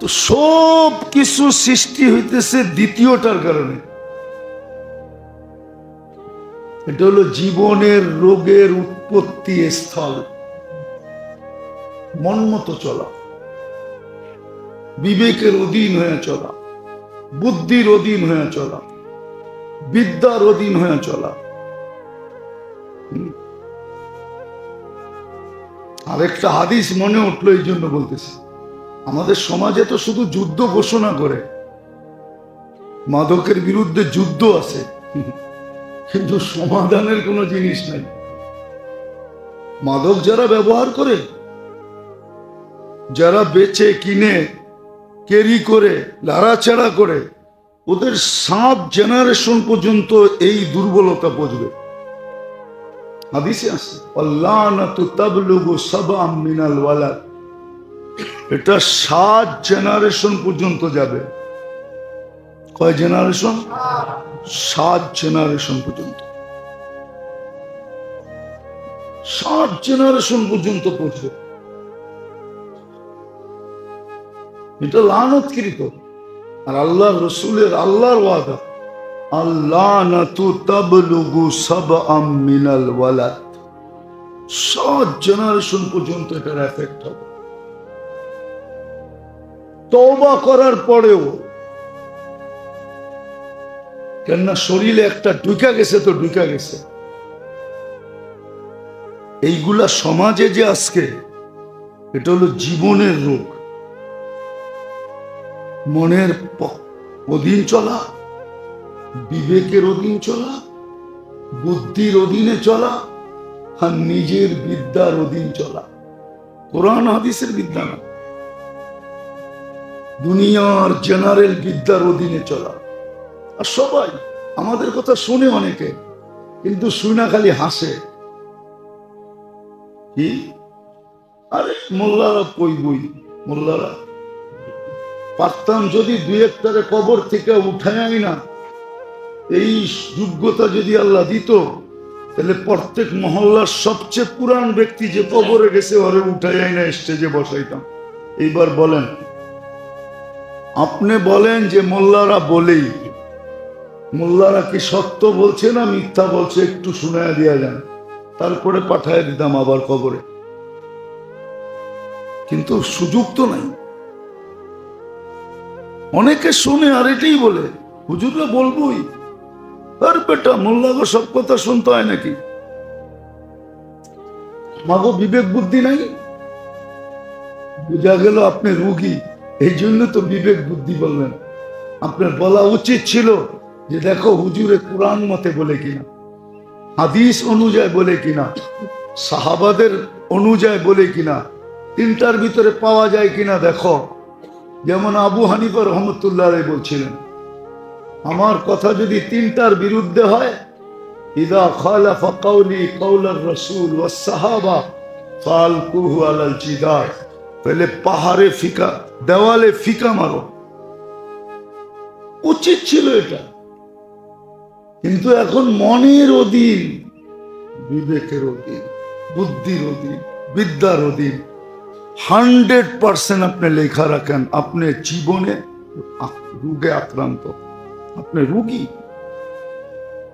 তো সব কিছু সৃষ্টি হইতেছে দ্বিতীয়টার কারণে। এটা হলো জীবনের রোগের উৎপত্তি স্থল। মন মতো চলা, বিবেকের অধীন হয়ে চলা, বুদ্ধির অধীন হয়ে চলা, বিদ্যার অধীন হয়ে চলা। আরেকটা হাদিস মনে উঠলো, এই জন্য বলতেছি, আমাদের সমাজে তো শুধু যুদ্ধ ঘোষণা করে, মাদকের বিরুদ্ধে যুদ্ধ আছে, কিন্তু সমাধানের কোনো জিনিস নাই। মাদক যারা ব্যবহার করে, যারা বেচে কিনে ক্যারি করে, লাড়াচাড়া করে, ওদের 7 জেনারেশন পর্যন্ত এই দুর্বলতা পৌঁছবে। হাদিসে আছে, আল্লানাতু তাবলুগু সাবআম মিনাল ওয়ালাদ, এটা 7 জেনারেশন পর্যন্ত যাবে। কয় জেনারেশন? 7 জেনারেশন পর্যন্ত, 7 জেনারেশন পর্যন্ত পৌঁছবে। এটা লানতকৃত। আর আল্লাহ রসুলের আল্লাহর ওয়াদা, আল্লানাতু তাবলুগু সাবআম মিনাল ওয়ালাদ, 7 জেনারেশন পর্যন্ত এটার এফেক্ট হবে। তওবা করার পরেও, কেননা শরীরে একটা ঢুকা গেছে তো ঢুকা গেছে। এইগুলা সমাজে যে আজকে, এটা হলো জীবনের রোগ। মনের অধীন চলা, বিবেকের অধীন চলা, বুদ্ধির অধীনে চলা, আর নিজের বিদ্যার অধীন চলা। কোরআন হাদিসের বিদ্যা না, দুনিয়ার জেনারেল বিদ্যার অধীনে চলা। আর সবাই আমাদের কথা শুনে অনেকে, কিন্তু শুনা খালি হাসে। কি আরে মোল্লারা কইবই, মোল্লারা পারতাম যদি 2-1টারে কবর থেকে উঠাই না, এই যোগ্যতা যদি আল্লাহ দিত, তাহলে প্রত্যেক মহল্লার সবচেয়ে পুরান ব্যক্তি যে কবরে গেছে ওরে উঠাই না স্টেজে বসাইতাম। এইবার বলেন, আপনি বলেন যে মোল্লারা বলেই, মোল্লারা কি সত্য বলছে না মিথ্যা বলছে একটু শুনাইয়া দিয়া যান, তারপরে পাঠাইয়া দিতাম আবার কবরে। কিন্তু সুযোগ তো নাই। অনেকে শুনে আর এটাই বলে, হুজুররা বলবোই। আর বেটা, মোল্লাগো সব কথা শুনতে হয় নাকি? মাগো বিবেক বুদ্ধি নাই? বুঝা গেল আপনি রুগী, এই জন্য তো বিবেক বুদ্ধি বললেন। আপনার বলা উচিত ছিল যে দেখো হুজুরে কোরআন মতে বলে কিনা, হাদিস অনুযায়ী বলে কিনা, সাহাবাদের অনুযায়ী বলে কিনা, 3টার ভিতরে পাওয়া যায় কিনা দেখো। যেমন আবু হানিফা রহমতুল্লাহ আলাইহি বলছিলেন, আমার কথা যদি 3টার বিরুদ্ধে হয়, ইদা খালাফা কাওলি কাওলার রাসূল ওয়াস সাহাবা ফালকুহু আলাল জিদার, তাহলে পাহাড়ে ফিকা, দেওয়ালে ফিকা মারো। উচিত ছিল এটা, কিন্তু এখন মনের অধীন, বিবেকের অধীন, বুদ্ধির অধীন, বিদ্যার অধীন 100% আপনি লেখা রাখেন, আপনি জীবনে রোগে আক্রান্ত, আপনি রোগী।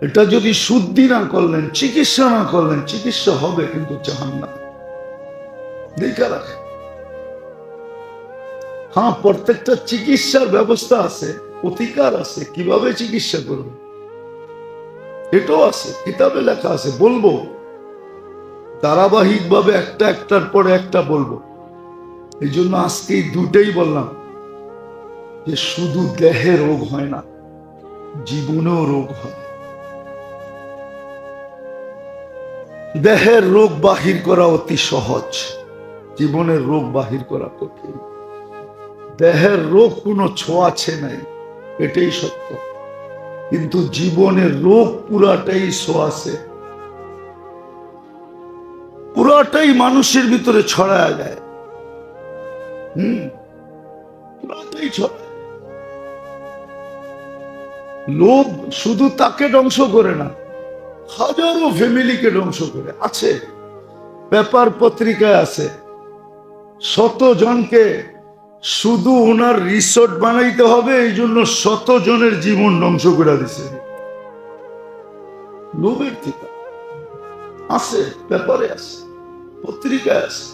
এটা যদি শুদ্ধি না করলেন, চিকিৎসা না করলেন, চিকিৎসা হবে কিন্তু জাহান্নাম। লেখা রাখেন। হ্যাঁ, প্রত্যেকটা চিকিৎসার ব্যবস্থা আছে, প্রতিকার আছে, কিভাবে চিকিৎসা করবে এটাও আছে, কিতাবে লেখা আছে। বলবো ধারাবাহিক ভাবে একটার পরে একটা বলবো। এই জন্য আজকে দুটাই বললাম যে শুধু দেহে রোগ হয় না, জীবনেও রোগ হয়। দেহের রোগ বাহির করা অতি সহজ, জীবনের রোগ বাহির করা কঠিন। দেহের রোগ কোনো ছোঁয়াছে নাই, এটাই সত্য, কিন্তু জীবনের রোগ পুরাটাই ছোঁয়াছে, পুরাটাই মানুষের ভিতরে ছড়ায় যায়। পুরাটাই ছড়ায়। লোভ শুধু তাকে ধ্বংস করে না, হাজারো ফ্যামিলিকে ধ্বংস করে। আছে পেপার পত্রিকায় আছে, 100 জনকে শুধু ওনার রিসোর্ট বানাইতে হবে, এই জন্য 100 জনের জীবন ধ্বংস করে দিছে। লোভের থেকে আছে, পেপারে আছে, পত্রিকায় আছে,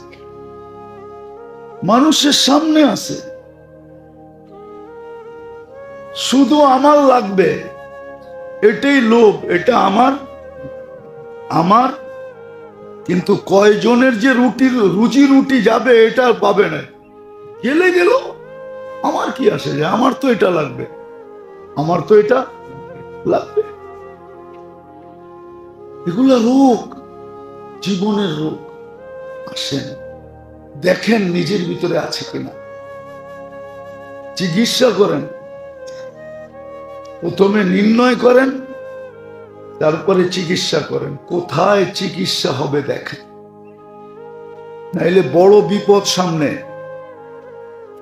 মানুষের সামনে আছে। শুধু আমার লাগবে, এটাই লোভ, এটা আমার আমার। কিন্তু কয়জনের যে রুজি রুটি যাবে এটা পাবে না, গেলে গেল, আমার কি আসে যে আমার তো এটা লাগবে, আমার তো এটা লাগবে। এগুলা রোগ, জীবনের রোগ। আসেন দেখেন নিজের ভিতরে আছে কিনা, চিকিৎসা করেন। প্রথমে নির্ণয় করেন, তারপরে চিকিৎসা করেন। কোথায় চিকিৎসা হবে দেখেন, নাইলে বড় বিপদ সামনে।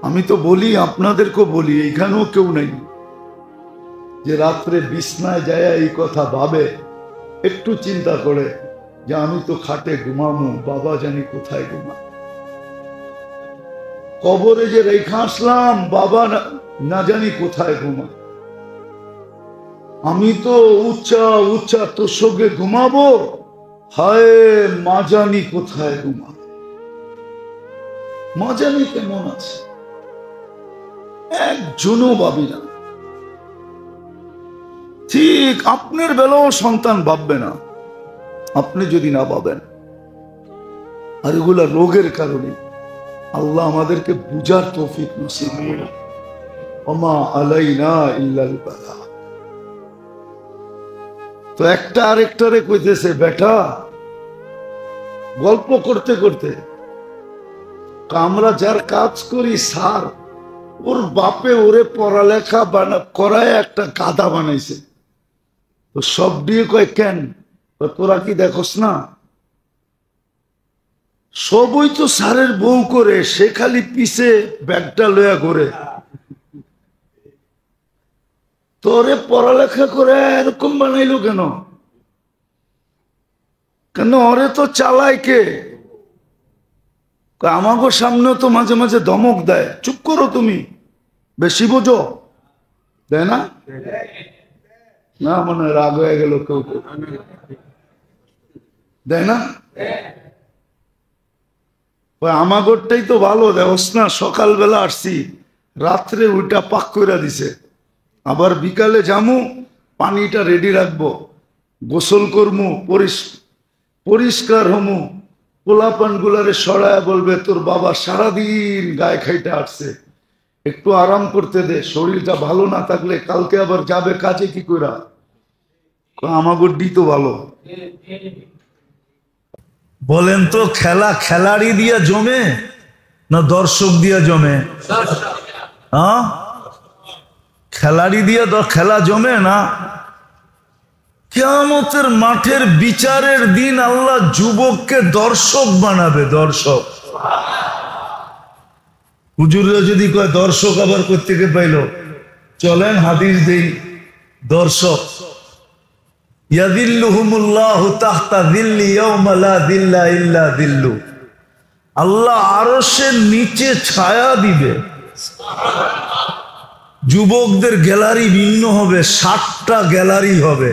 আমি তো বলি, আপনাদেরকেও বলি, এখানেও কেউ নেই যে রাত্রে বিছনায় যায় এই কথা ভাবে, একটু চিন্তা করে যে আমি তো খাটে ঘুমামো, বাবা জানি কোথায় ঘুমা। কবরে যে রেখা আসলাম, বাবা না জানি কোথায় ঘুমায়। আমি তো উচ্চা উচ্চা তোষকে ঘুমাবো, হায় মা জানি কোথায় ঘুমায়, মা জানি কেমন আছে, একজনও ভাবি না। ঠিক আপনার বেলাও সন্তান ভাববে না আপনি যদি না ভাবেন। আর এগুলা রোগের কারণে। আল্লাহ আমাদেরকে বুঝার তৌফিক নসিব করুন। ওমা আলাইনা ইল্লাল বালাগ। তো একটা আরেকটারে কইতেছে, বেটা গল্প করতে করতে, আমরা যার কাজ করি স্যার, ওর বাপে ওরে পড়ালেখা করায় একটা গাধা বানাইছে। তো সব দিয়ে কয় কেন? তোরা কি দেখোস না সবই তো স্যারের বউ করে, সে খালি পিছে ব্যাগটা লয়া ঘুরে। তোরে পড়ালেখা করে এরকম বানাইলো কেন? কেন ওরে তো চালায় কে? আমাগো সামনেও তো মাঝে মাঝে ধমক দেয়, চুপ করো তুমি, বেশি বোঝো, দেয় না? না মনে রাগ হয়ে গেল কেউ, দেয় না? আমাগরটাই তো ভালো দেওস না। সকালবেলা আসছি, রাত্রে ওইটা পাক করে দিছে, আবার বিকালে যামু, পানিটা রেডি রাখবো, গোসল করমু, পরিষ্কার হমু, পোলাপান গুলারে সরায় বলবে তোর বাবা সারাদিন গায়ে খাইতে আসছে, একটু আরাম করতে দে, শরীরটা ভালো না থাকলে কালকে আবার যাবে কাজে কি কইরা। আমাগর ডি তো ভালো। বলেন তো খেলা খেলাড়ি দিয়া জমে না দর্শক দিয়া জমে? হ্যাঁ, খেলাড়ি দিয়া খেলা জমে না। কিয়ামতের মাঠের বিচারের দিন আল্লাহ যুবককে দর্শক বানাবে, দর্শক। হুজুররা যদি কয় দর্শক, আবার কোত্থেকে পাইল? চলেন হাদিস দেই। দর্শক ইয়াদিল্লুহুমুল্লাহু তাহতা দিল্লি ইয়াওমা লা দিল্লা ইল্লা দিল্লু। আল্লাহ আরশের নিচে ছায়া দিবে। যুবকদের গ্যালারি ভিন্ন হবে, 60টা গ্যালারি হবে,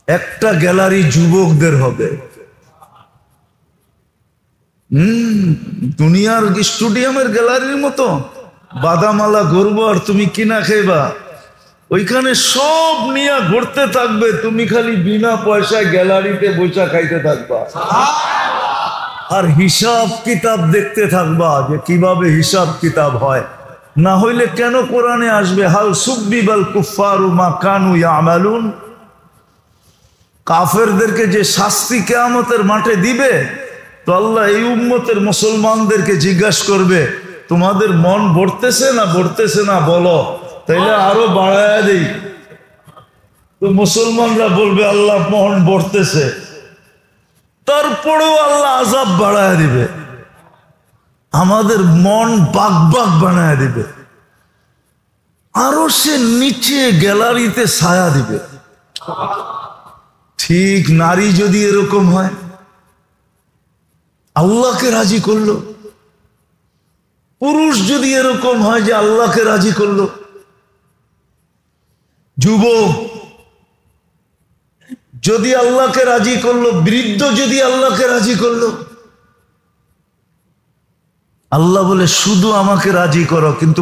একটা গ্যালারি যুবকদের হবে। দুনিয়ার স্টেডিয়ামের গ্যালারির মতো বাদামালা ঘুরবো আর তুমি কিনা খাইবা, ওইখানে সব নিয়ে ঘুরতে থাকবে, তুমি খালি বিনা পয়সায় গ্যালারিতে বসে খাইতে থাকবা আর হিসাব কিতাব দেখতে থাকবা যে কিভাবে হিসাব কিতাব হয়। না হইলে কেন কোরআনে আসবে হাল সুব্বিবাল কুফফারু মা কানু ইয়ামালুন? কাফেরদেরকে যে শাস্তি কিয়ামতের মাঠে দিবে, তো আল্লাহ এই উম্মতের মুসলমানদেরকে জিজ্ঞাসা করবে তোমাদের মন ভরতেছে না ভরতেছে না বলো, তাইলে আরো বাড়ায় দেই। তো মুসলমানরা বলবে আল্লাহ মন ভরতেছে, তারপরেও আল্লাহ আযাব বাড়ায় দিবে, আমাদের মন বাগ বাগ বানায় দিবে, আরো সে নিচে গ্যালারিতে ছায়া দিবে। ঠিক নারী যদি এরকম হয়, আল্লাহকে রাজি করলো, পুরুষ যদি এরকম হয় যে আল্লাহকে রাজি করলো, যুবক যদি আল্লাহকে রাজি করলো, বৃদ্ধ যদি আল্লাহকে রাজি করলো, আল্লাহ বলে শুধু আমাকে রাজি করো, কিন্তু